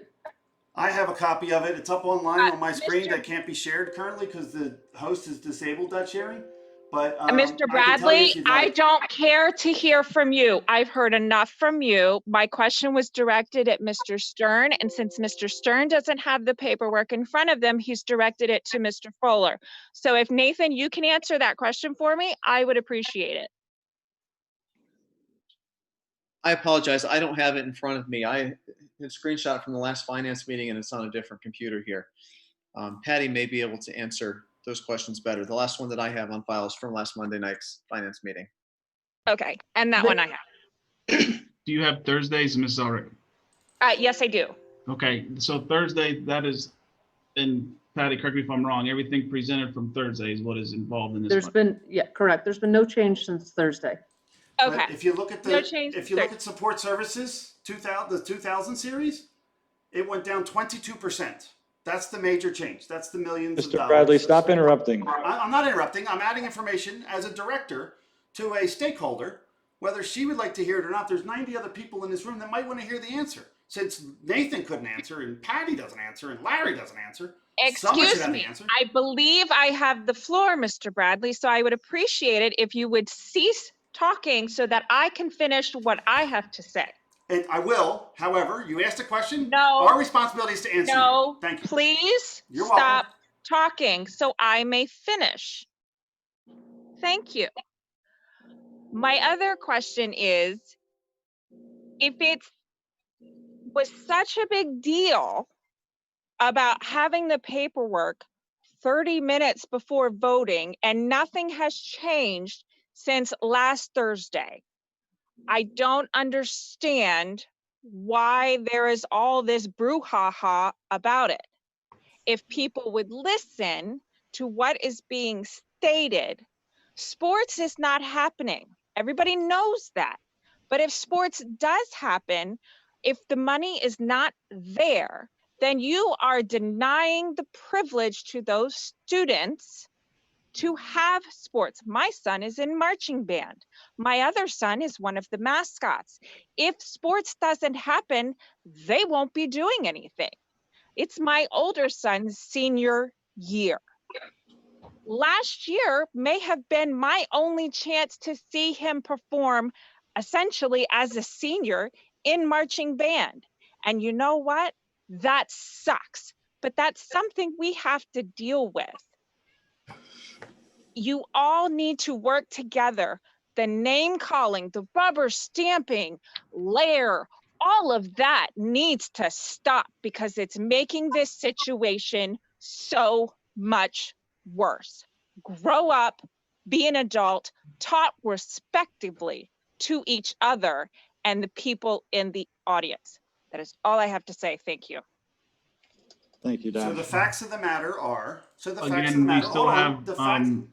I have a copy of it. It's up online on my screen that can't be shared currently because the host has disabled that sharing. But Mr. Bradley, I don't care to hear from you. I've heard enough from you. My question was directed at Mr. Stern, and since Mr. Stern doesn't have the paperwork in front of them, he's directed it to Mr. Fuller. So if Nathan, you can answer that question for me, I would appreciate it. I apologize. I don't have it in front of me. I had a screenshot from the last finance meeting and it's on a different computer here. Patty may be able to answer those questions better. The last one that I have on file is from last Monday night's finance meeting. Okay, and that one I have. Do you have Thursdays, Ms. Zelrick? Yes, I do. Okay, so Thursday, that is, and Patty, correct me if I'm wrong, everything presented from Thursday is what is involved in this. There's been, yeah, correct. There's been no change since Thursday. Okay. But if you look at No change. if you look at support services, the 2000 series, it went down 22%. That's the major change. That's the millions of Mr. dollars. Bradley, stop interrupting. I'm not interrupting. I'm adding information as a director to a stakeholder, whether she would like to hear it or not. There's 90 other people in this room that might want to hear the answer. Since Nathan couldn't answer and Patty doesn't answer and Larry doesn't answer, someone should Excuse have me, the answer. I believe I have the floor, Mr. Bradley, so I would appreciate it if you would cease talking so that I can finish what I have to say. And I will. However, you asked a question. No. Our responsibility is to answer. No, you. Thank you. please You're stop welcome. talking so I may finish. Thank you. My other question is, if it was such a big deal about having the paperwork 30 minutes before voting and nothing has changed since last Thursday, I don't understand why there is all this brouhaha about it. If people would listen to what is being stated, sports is not happening. Everybody knows that. But if sports does happen, if the money is not there, then you are denying the privilege to those students to have sports. My son is in marching band. My other son is one of the mascots. If sports doesn't happen, they won't be doing anything. It's my older son's senior year. Last year may have been my only chance to see him perform essentially as a senior in marching band. And you know what? That sucks, but that's something we have to deal with. You all need to work together. The name calling, the rubber stamping, layer, all of that needs to stop because it's making this situation so much worse. Grow up, be an adult, talk respectively to each other and the people in the audience. That is all I have to say. Thank you. Thank you, So Don. the facts of the matter are, Again, we still have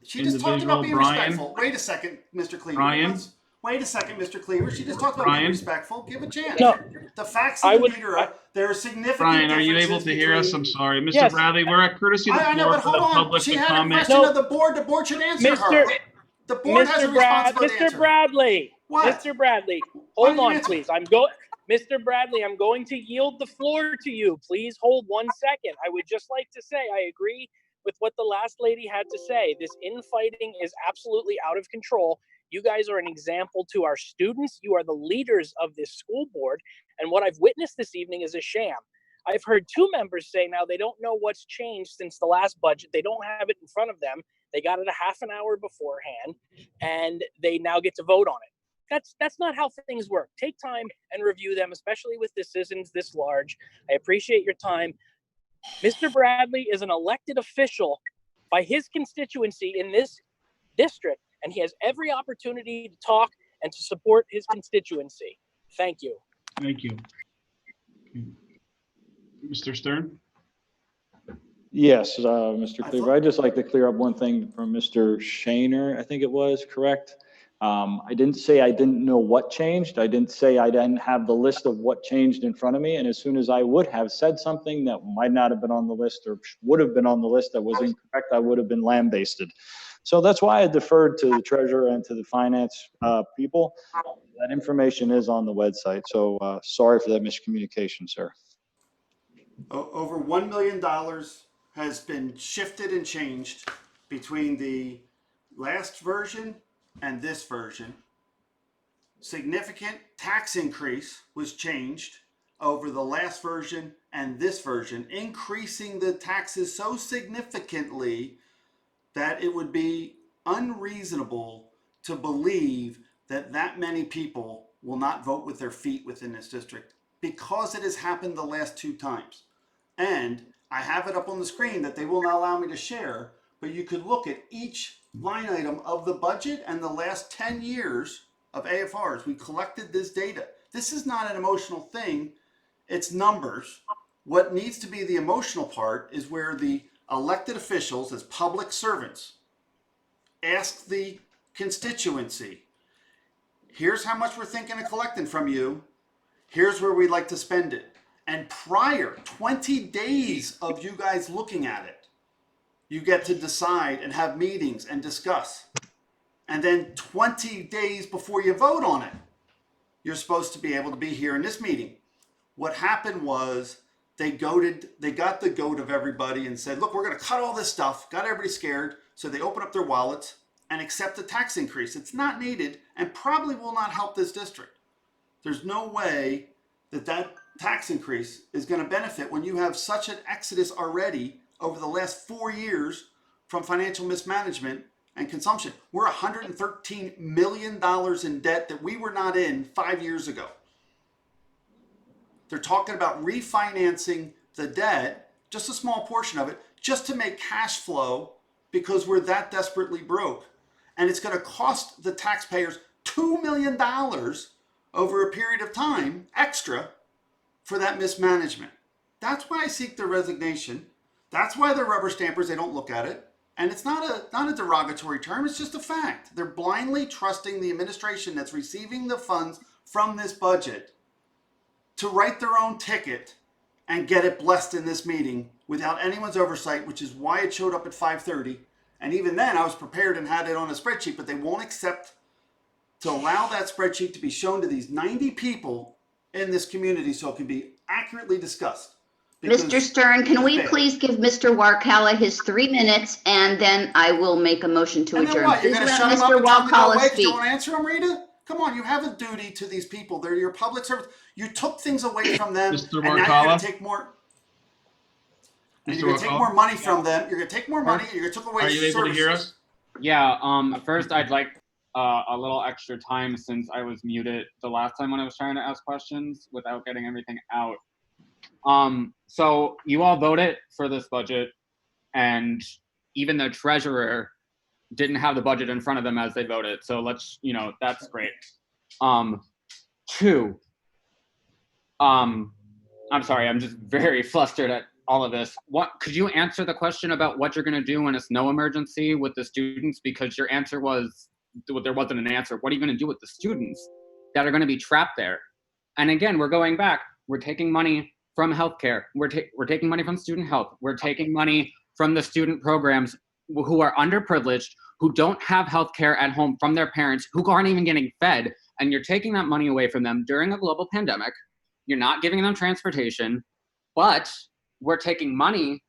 she just talked about individual being Brian. respectful. Wait a second, Mr. Cleaver. Brian? Wait a second, Mr. Cleaver. She just talked about being Brian? respectful. Give a chance. No. The facts of the matter are, there are significant Brian, are you differences able to hear us? between- I'm sorry. Mr. Yes. Bradley, we're at courtesy of the I know, floor but for the hold on. public She to had a comment. question No. of the board. The board should answer her. The board has a responsibility to answer Mr. her. Bradley. What? Mr. Bradley, Why hold don't you on, answer? please. Mr. Bradley, I'm going to yield the floor to you. Please hold 1 second. I would just like to say I agree with what the last lady had to say. This infighting is absolutely out of control. You guys are an example to our students. You are the leaders of this school board. And what I've witnessed this evening is a sham. I've heard 2 members say now they don't know what's changed since the last budget. They don't have it in front of them. They got it a half an hour beforehand, and they now get to vote on it. That's not how things work. Take time and review them, especially with decisions this large. I appreciate your time. Mr. Bradley is an elected official by his constituency in this district, and he has every opportunity to talk and to support his constituency. Thank you. Thank you. Mr. Stern? Yes, Mr. Cleaver, I'd just like to clear up one thing from Mr. Shaner, I think it was, correct? I didn't say I didn't know what changed. I didn't say I didn't have the list of what changed in front of me. And as soon as I would have said something that might not have been on the list or would have been on the list that was incorrect, I would have been lambasted. So that's why I deferred to the treasurer and to the finance people. That information is on the website. So sorry for that miscommunication, sir. Over $1 million has been shifted and changed between the last version and this version. Significant tax increase was changed over the last version and this version, increasing the taxes so significantly that it would be unreasonable to believe that that many people will not vote with their feet within this district, because it has happened the last 2 times. And I have it up on the screen that they will not allow me to share, but you could look at each line item of the budget and the last 10 years of AFRs. We collected this data. This is not an emotional thing. It's numbers. What needs to be the emotional part is where the elected officials as public servants ask the constituency, here's how much we're thinking of collecting from you. Here's where we'd like to spend it. And prior 20 days of you guys looking at it, you get to decide and have meetings and discuss. And then 20 days before you vote on it, you're supposed to be able to be here in this meeting. What happened was they got the goat of everybody and said, look, we're going to cut all this stuff. Got everybody scared. So they open up their wallets and accept a tax increase. It's not needed and probably will not help this district. There's no way that tax increase is going to benefit when you have such an exodus already over the last 4 years from financial mismanagement and consumption. We're $113 million in debt that we were not in 5 years ago. They're talking about refinancing the debt, just a small portion of it, just to make cash flow because we're that desperately broke. And it's going to cost the taxpayers $2 million over a period of time extra for that mismanagement. That's why I seek their resignation. That's why they're rubber stampers. They don't look at it. And it's not a derogatory term. It's just a fact. They're blindly trusting the administration that's receiving the funds from this budget to write their own ticket and get it blessed in this meeting without anyone's oversight, which is why it showed up at 5:30. And even then, I was prepared and had it on a spreadsheet, but they won't accept to allow that spreadsheet to be shown to these 90 people in this community so it can be accurately discussed. Mr. Stern, can we please give Mr. Warkala his 3 minutes, and then I will make a motion to And then adjourn. what? You're Please going to let shut him up Mr. and tell him to go away Warkala because you speak. want to answer him, Rita? Come on, you have a duty to these people. They're your public service. You took things away from them, Mr. and now you're going Warkala? to take more. And Mr. you're going to take Warkala? more money from them. You're going to take more money. You're going to take away Are you able to hear services. us? Yeah, first I'd like a little extra time since I was muted the last time when I was trying to ask questions without getting everything out. So you all voted for this budget, and even the treasurer didn't have the budget in front of them as they voted. So let's, that's great. Two, I'm sorry, I'm just very flustered at all of this. Could you answer the question about what you're going to do when it's no emergency with the students? Because your answer was, there wasn't an answer. What are you going to do with the students that are going to be trapped there? And again, we're going back. We're taking money from healthcare. We're taking money from student health. We're taking money from the student programs who are underprivileged, who don't have healthcare at home from their parents, who aren't even getting fed. And you're taking that money away from them during a global pandemic. You're not giving them transportation, but we're taking money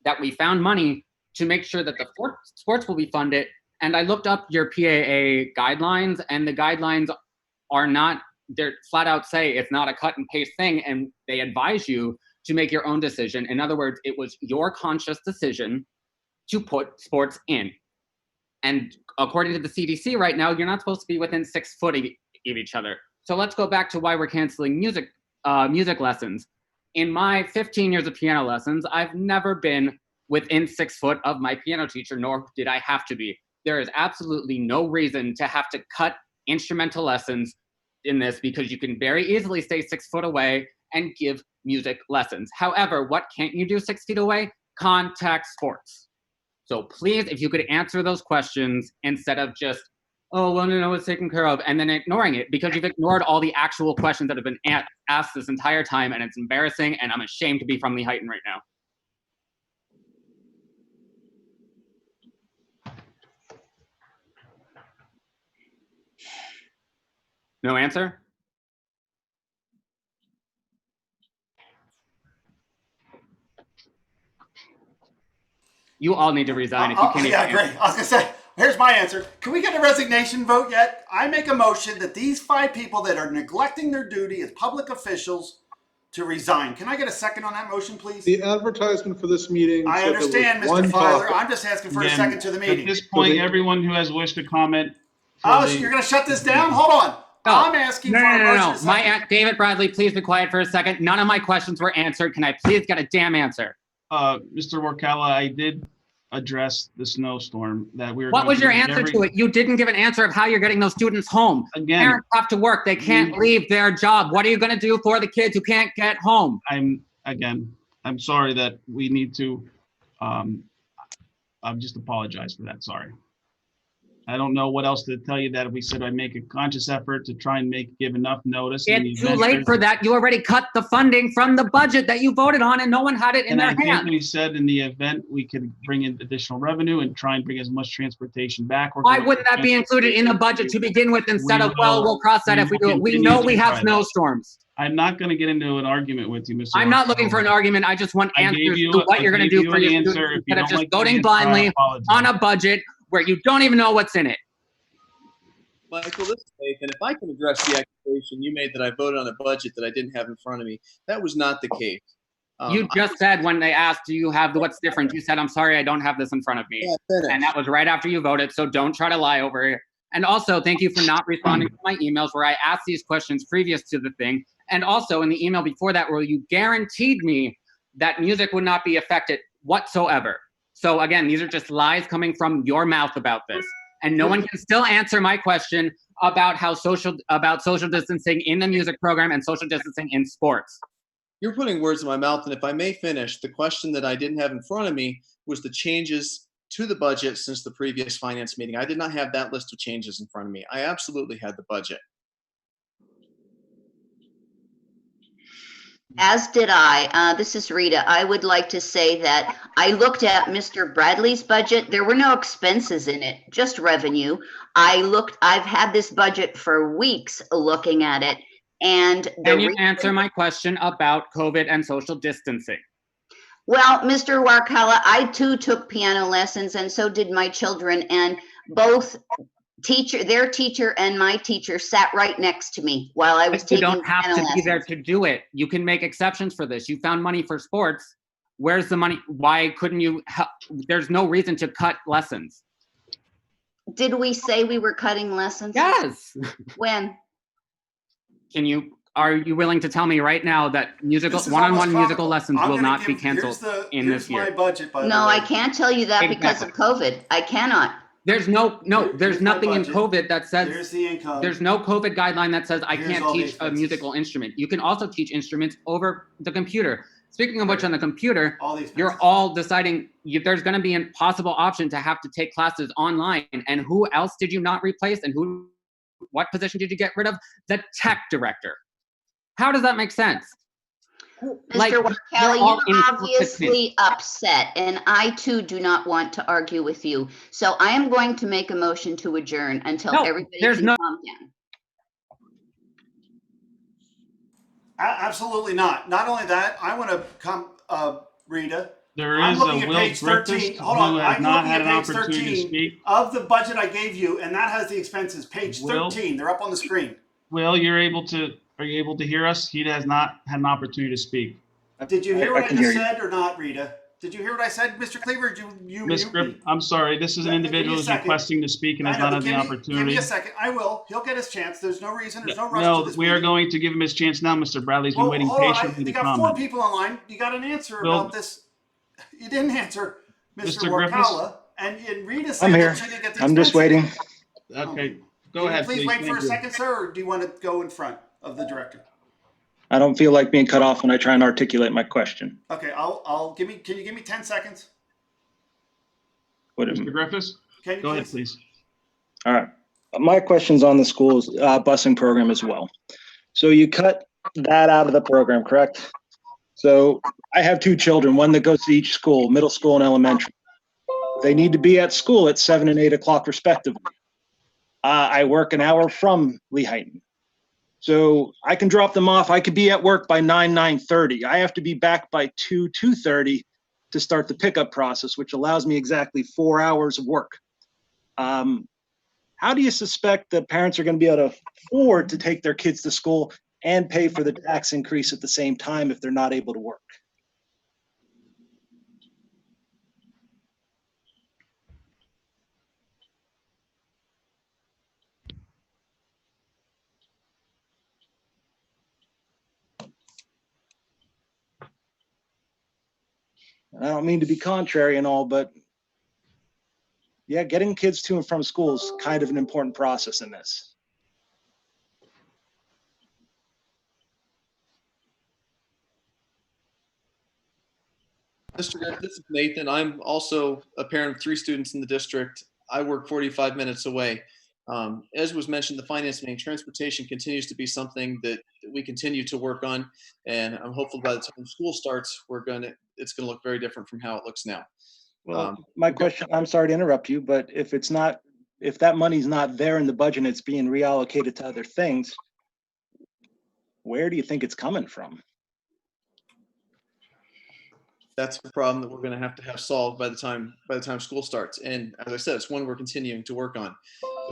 that we found money to make sure that the sports will be funded. And I looked up your PAA guidelines, and the guidelines are not, they're flat out say it's not a cut and paste thing, and they advise you to make your own decision. In other words, it was your conscious decision to put sports in. And according to the CDC right now, you're not supposed to be within 6 foot of each other. So let's go back to why we're canceling music lessons. In my 15 years of piano lessons, I've never been within 6 foot of my piano teacher, nor did I have to be. There is absolutely no reason to have to cut instrumental lessons in this, because you can very easily stay 6 foot away and give music lessons. However, what can't you do 6 feet away? Contact sports. So please, if you could answer those questions instead of just, oh, well, no, it's taken care of, and then ignoring it, because you've ignored all the actual questions that have been asked this entire time, and it's embarrassing, and I'm ashamed to be from Lehighton right now. No answer? You all need to resign if you can't Yeah, even great. I was going to say, here's my answer. Can we get a resignation vote yet? I make a motion that these 5 people that are neglecting their duty as public officials to resign. Can I get a second on that motion, please? The advertisement for this meeting. I said there was understand, Mr. one Filer. topic. I'm just asking for a Again, second to the meeting. At this point, everyone who has wished to comment. Oh, you're going to shut this down? Hold on. I'm asking for a motion. No. David Bradley, please be quiet for a second. None of my questions were answered. Can I please get a damn answer? Mr. Warkala, I did address the snowstorm that we were. What was your answer to it? You didn't give an answer of how you're getting those students home. Again, parents have to work. They can't leave their job. What are you going to do for the kids who can't get home? I'm sorry that we need to, just apologize for that. Sorry. I don't know what else to tell you, that we said I make a conscious effort to try and give enough notice. It's too late for that. You already cut the funding from the budget that you voted on, and no one had it in their hand. And I think we said in the event we could bring in additional revenue and try and bring as much transportation back. Why wouldn't that be included in the budget to begin with instead of, well, we'll cross that if we do it? We know we have snowstorms. I'm not going to get into an argument with you, Mr. I'm not looking for an argument. I just want answers to what you're going to do for your students instead of just voting blindly on a budget where you don't even know what's in it. Michael, this is Nathan. If I can address the accusation you made that I voted on a budget that I didn't have in front of me, that was not the case. You just said when they asked, do you have what's different? You said, I'm sorry, I don't have this in front of me. Yeah, and that was right after you voted, so don't try to lie over here. And also, thank you for not responding to my emails where I asked these questions previous to the thing. And also in the email before that where you guaranteed me that music would not be affected whatsoever. So again, these are just lies coming from your mouth about this. And no one can still answer my question about how social distancing in the music program and social distancing in sports. You're putting words in my mouth, and if I may finish, the question that I didn't have in front of me was the changes to the budget since the previous finance meeting. I did not have that list of changes in front of me. I absolutely had the budget. As did I. This is Rita. I would like to say that I looked at Mr. Bradley's budget. There were no expenses in it, just revenue. I've had this budget for weeks looking at it. And can you answer my question about COVID and social distancing? Well, Mr. Warkala, I too took piano lessons, and so did my children. And both Their teacher and my teacher sat right next to me while I was You taking don't have piano to be there lessons. to do it. You can make exceptions for this. You found money for sports. Where's the money? Why couldn't you help? There's no reason to cut lessons. Did we say we were cutting lessons? Yes. When? Are you willing to tell me right now that one-on-one musical lessons will not be canceled in this year? Here's my budget, by the way. No, I can't tell you that because of COVID. I cannot. There's there's nothing in budget. COVID that says, Here's the income. there's no COVID guideline that says I Here's can't all the teach a expenses. musical instrument. You can also teach instruments over the computer. Speaking of which, on the computer, you're all deciding there's going to be a possible option to have to take classes online. And who else did you not replace? And what position did you get rid of? The tech director. How does that make sense? Mr. Kelly, you're obviously upset, and I too do not want to argue with you. So I am going to make a motion to adjourn until everybody can calm down. Absolutely not. Not only that, I want to come, Rita. There I'm is looking a at Will page 13. Griffiths Hold who on. has I'm not looking had at an page opportunity to 13 speak. of the budget I gave you, and that has the expenses. Page Will? 13. They're up on the screen. Will, are you able to hear us? He has not had an opportunity to speak. Did you hear what I can just hear you. said or not, Rita? Did you hear what I said, Mr. Cleaver? Did you Ms. mute Griff, me? I'm sorry. This is an Give me individual a who's second. requesting to speak and I has know, not but had the Give me opportunity. a second. I will. He'll get his chance. There's no reason. There's no rush to No, this we are meeting. going to give him his chance now. Mr. Bradley's been waiting Hold on. patiently You to got 4 comment. people online. You got an answer Will- about this. You didn't answer, Mr. Mr. Griffiths? Warkala. And Rita said I'm here. that she didn't get the I'm just expenses. waiting. Okay, go Can you ahead, please please. wait for Thank a you. second, sir, or do you want to go in front of the director? I don't feel like being cut off when I try and articulate my question. Okay, can you give me 10 seconds? Mr. Griffiths, Can you go ahead, please. All right. My question's on the school's busing program as well. So you cut that out of the program, correct? So I have 2 children, one that goes to each school, middle school and elementary. They need to be at school at 7 and 8 o'clock respectively. I work an hour from Lehighton. So I can drop them off. I could be at work by 9:30. I have to be back by 2:30 to start the pickup process, which allows me exactly 4 hours of work. How do you suspect that parents are going to be able to afford to take their kids to school and pay for the tax increase at the same time if they're not able to work? I don't mean to be contrary and all, but yeah, getting kids to and from school is kind of an important process in this. Mr. Griff, this is Nathan. I'm also a parent of 3 students in the district. I work 45 minutes away. As was mentioned, the finance meeting, transportation continues to be something that we continue to work on, and I'm hopeful by the time school starts, it's gonna look very different from how it looks now. Well, my question, I'm sorry to interrupt you, but if that money's not there in the budget and it's being reallocated to other things, where do you think it's coming from? That's the problem that we're going to have solved by the time school starts. And as I said, it's one we're continuing to work on.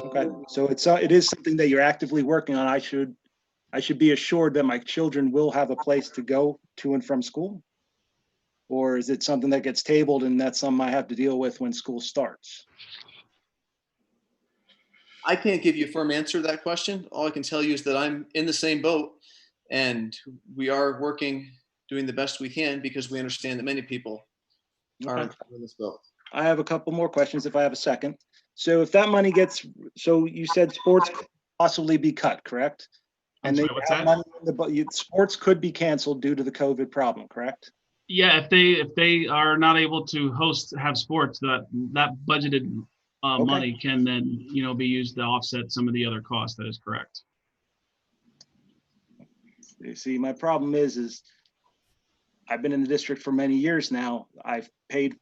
Okay, so it is something that you're actively working on. I should be assured that my children will have a place to go to and from school? Or is it something that gets tabled and that's something I have to deal with when school starts? I can't give you a firm answer to that question. All I can tell you is that I'm in the same boat, and we are doing the best we can because we understand that many people are in this boat. I have a couple more questions if I have a second. So if that money so you said sports could possibly be cut, correct? I'm sorry, what's that? Sports could be canceled due to the COVID problem, correct? Yeah, if they are not able to have sports, that budgeted money can then be used to offset some of the other costs. That is correct. You see, my problem is I've been in the district for many years now. I've paid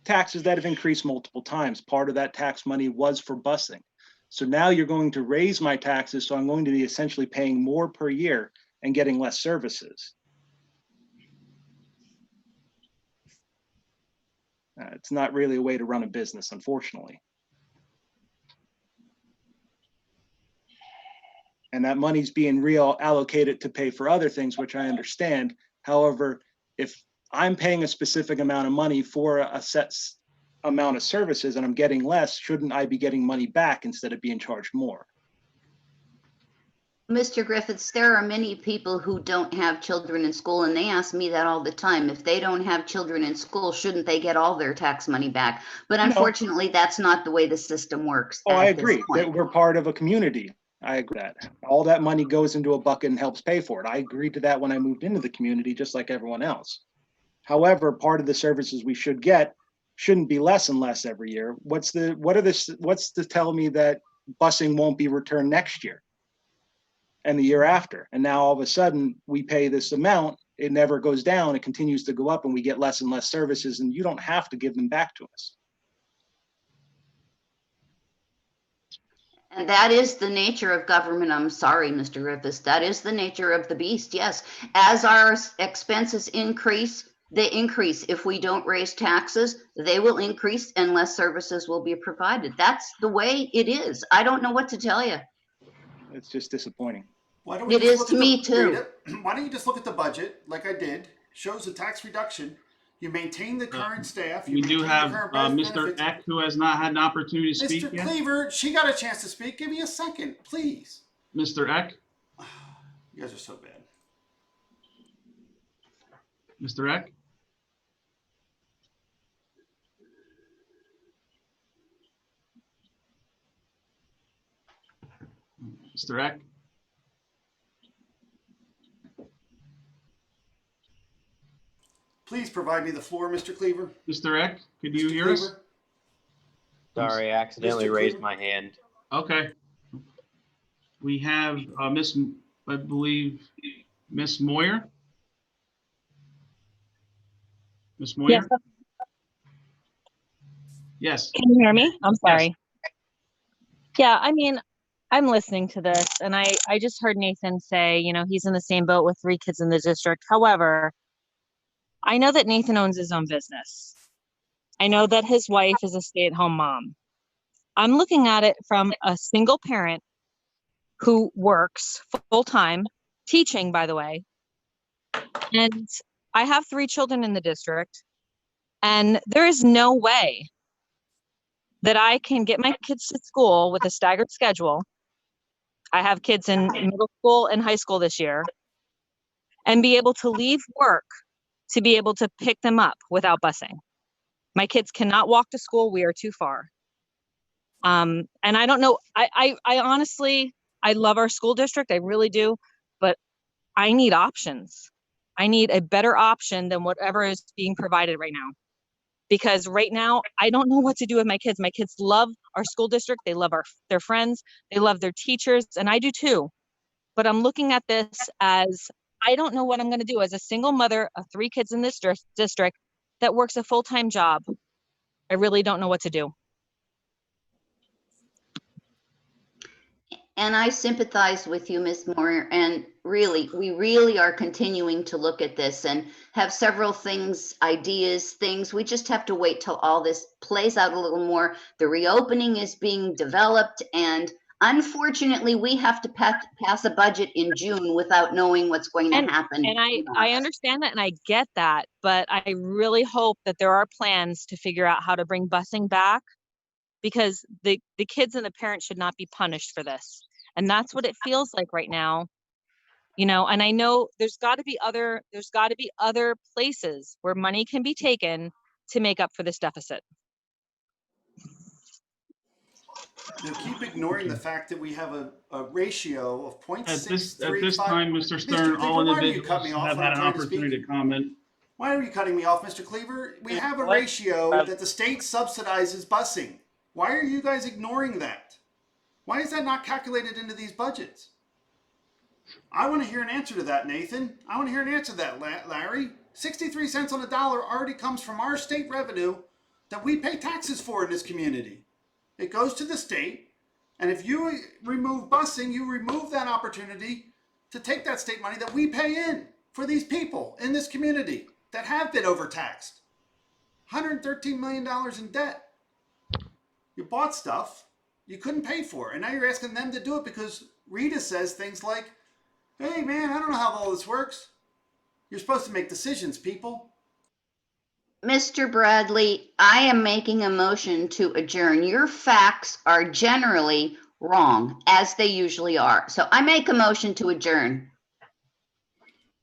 taxes that have increased multiple times. Part of that tax money was for busing. So now you're going to raise my taxes, so I'm going to be essentially paying more per year and getting less services. It's not really a way to run a business, unfortunately. and that money's being reallocated to pay for other things, which I understand. However, if I'm paying a specific amount of money for a set amount of services and I'm getting less, shouldn't I be getting money back instead of being charged more? Mr. Griffiths, there are many people who don't have children in school, and they ask me that all the time. If they don't have children in school, shouldn't they get all their tax money back? But unfortunately, that's not the way the system works. Oh, I at this agree that point. we're part of a community. I agree that all that money goes into a bucket and helps pay for it. I agreed to that when I moved into the community, just like everyone else. However, part of the services we should get shouldn't be less and less every year. What's to tell me that busing won't be returned next year and the year after? And now all of a sudden we pay this amount, it never goes down, it continues to go up, and we get less and less services, and you don't have to give them back to us. And that is the nature of government. I'm sorry, Mr. Griffiths. That is the nature of the beast. Yes. As our expenses increase, they increase. If we don't raise taxes, they will increase and less services will be provided. That's the way it is. I don't know what to tell you. It's just disappointing. Why don't we It just is look to at me the, too. Rita, why don't you just look at the budget like I did? Shows a tax reduction. You maintain the current staff. We do have Mr. Eck, who has not had an opportunity to speak Mr. yet. Cleaver, she got a chance to speak. Give me a second, please. Mr. Eck? You guys are so bad. Mr. Eck? Mr. Eck? Please provide me the floor, Mr. Cleaver. Mr. Eck, could you hear us? Sorry, I accidentally Mr. raised Cleaver? my hand. Okay. We have Miss, I believe, Miss Moyer. Miss Moyer? Yes. Yes. Can you hear me? I'm sorry. Yeah, I mean, I'm listening to this and I just heard Nathan say, you know, he's in the same boat with 3 kids in the district. However, I know that Nathan owns his own business. I know that his wife is a stay-at-home mom. I'm looking at it from a single parent who works full-time, teaching, by the way. And I have 3 children in the district, and there is no way that I can get my kids to school with a staggered schedule. I have kids in middle school and high school this year, and be able to leave work to be able to pick them up without busing. My kids cannot walk to school. We are too far. And I don't know, I honestly, I love our school district. I really do, but I need options. I need a better option than whatever is being provided right now. Because right now, I don't know what to do with my kids. My kids love our school district. They love their friends. They love their teachers, and I do too. But I'm looking at this as, I don't know what I'm going to do as a single mother of 3 kids in this district that works a full-time job. I really don't know what to do. And I sympathize with you, Ms. Moore, and really, we really are continuing to look at this and have several things, ideas, things. We just have to wait till all this plays out a little more. The reopening is being developed, and unfortunately, we have to pass a budget in June without knowing what's going to happen. And I understand that and I get that, but I really hope that there are plans to figure out how to bring busing back, because the kids and the parents should not be punished for this. And that's what it feels like right now. You know, and I know there's got to be other places where money can be taken to make up for this deficit. You keep ignoring the fact that we have a ratio of 0.635. At this time, Mr. Stern, all Why do you cut individuals me off have when had I'm an trying to speak? opportunity to comment. Why are you cutting me off, Mr. Cleaver? We have a ratio that the state subsidizes busing. Why are you guys ignoring that? Why is that not calculated into these budgets? I want to hear an answer to that, Nathan. I want to hear an answer to that, Larry. 63 cents on the dollar already comes from our state revenue that we pay taxes for in this community. It goes to the state, and if you remove busing, you remove that opportunity to take that state money that we pay in for these people in this community that have been overtaxed. $113 million in debt. You bought stuff. you couldn't pay for. And now you're asking them to do it because Rita says things like, hey man, I don't know how all this works. You're supposed to make decisions, people. Mr. Bradley, I am making a motion to adjourn. Your facts are generally wrong, as they usually are. So I make a motion to adjourn.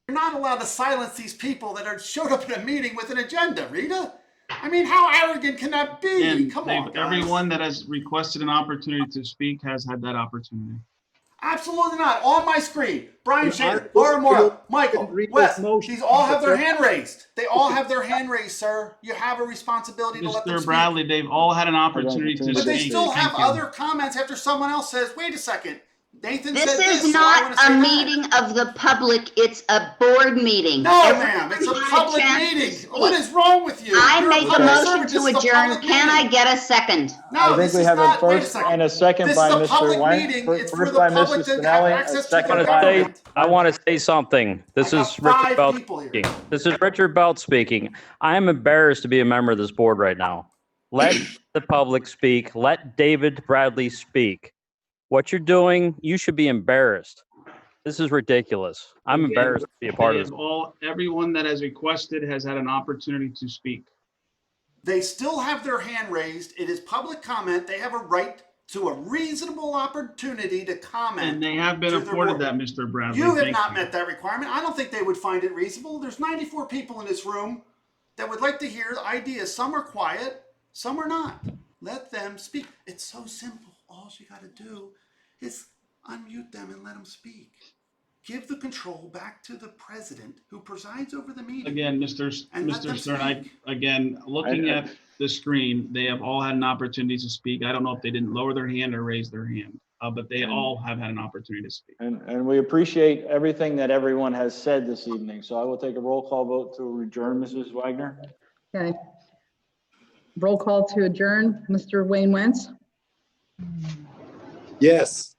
You're not allowed to silence these people that showed up in a meeting with an agenda, Rita. I mean, how arrogant can that be? And Come on, guys. everyone that has requested an opportunity to speak has had that opportunity. Absolutely not. On my screen, Brian Shader, Laura Mora, Michael, Wes, these all have their hand raised. They all have their hand raised, sir. You have a responsibility to let them Mr. speak. Bradley, they've all had an opportunity to But speak. they still have Thank you. other comments after someone else says, wait a second, Nathan This said this, is so I not want to say a that. meeting of the public, it's a board meeting. No, ma'am, it's a Everybody had public chance to meeting. speak. What is wrong with you? I You're a make a public motion servant. to This is a adjourn. public Can I meeting. get a second? No, I think this we is have not. a Wait a first second. and a second This by is a public Mr. meeting. Wang. It's for First the by public Mrs. to have Spinelli, access to second their by government. I want to say something. This I is got Richard 5 Belt people here. speaking. This is Richard Belt speaking. I am embarrassed to be a member of this board right now. Let the public speak. Let David Bradley speak. What you're doing, you should be embarrassed. This is ridiculous. I'm Again, embarrassed to be a part they of this. have everyone that has requested has had an opportunity to speak. They still have their hand raised. It is public comment. They have a right to a reasonable opportunity to comment. And they have been to their afforded board. that, Mr. Bradley. You have Thank not you. met that requirement. I don't think they would find it reasonable. There's 94 people in this room that would like to hear ideas. Some are quiet, some are not. Let them speak. It's so simple. All you got to do is unmute them and let them speak. Give the control back to the president who presides over the meeting. Again, Mr. Stern, again, looking at the screen, they have all had an opportunity to speak. I don't know if they didn't lower their hand or raise their hand, but they all have had an opportunity to speak. And we appreciate everything that everyone has said this evening. So I will take a roll call vote to adjourn, Mrs. Wagner. Okay. Roll call to adjourn. Mr. Wayne Wentz, Yes.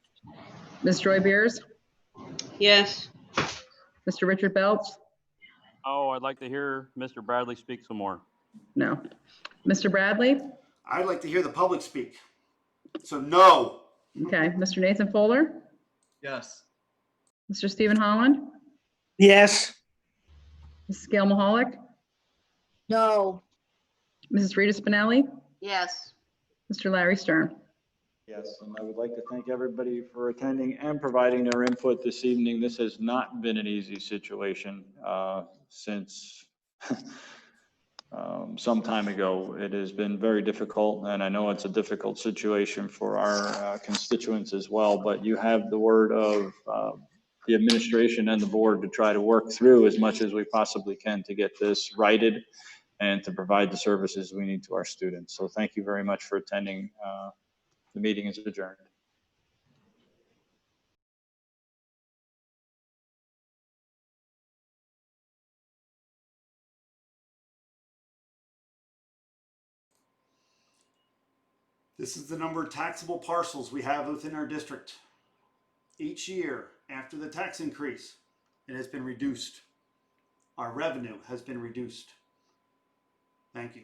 Ms. Joy Beers, Yes. Mr. Richard Belts, Oh, I'd like to hear Mr. Bradley speak some more. no. Mr. Bradley, I'd like to hear the public speak. So no. okay. Mr. Nathan Fuller, Yes. Mr. Stephen Holland, Yes. Mrs. Gail Mahalik, No. Mrs. Rita Spinelli, Yes. Mr. Larry Stern. Yes, and I would like to thank everybody for attending and providing their input this evening. This has not been an easy situation since some time ago. It has been very difficult, and I know it's a difficult situation for our constituents as well, but you have the word of the administration and the board to try to work through as much as we possibly can to get this righted and to provide the services we need to our students. So thank you very much for attending. The meeting is adjourned. This is the number of taxable parcels we have within our district. Each year after the tax increase, it has been reduced. Our revenue has been reduced. Thank you.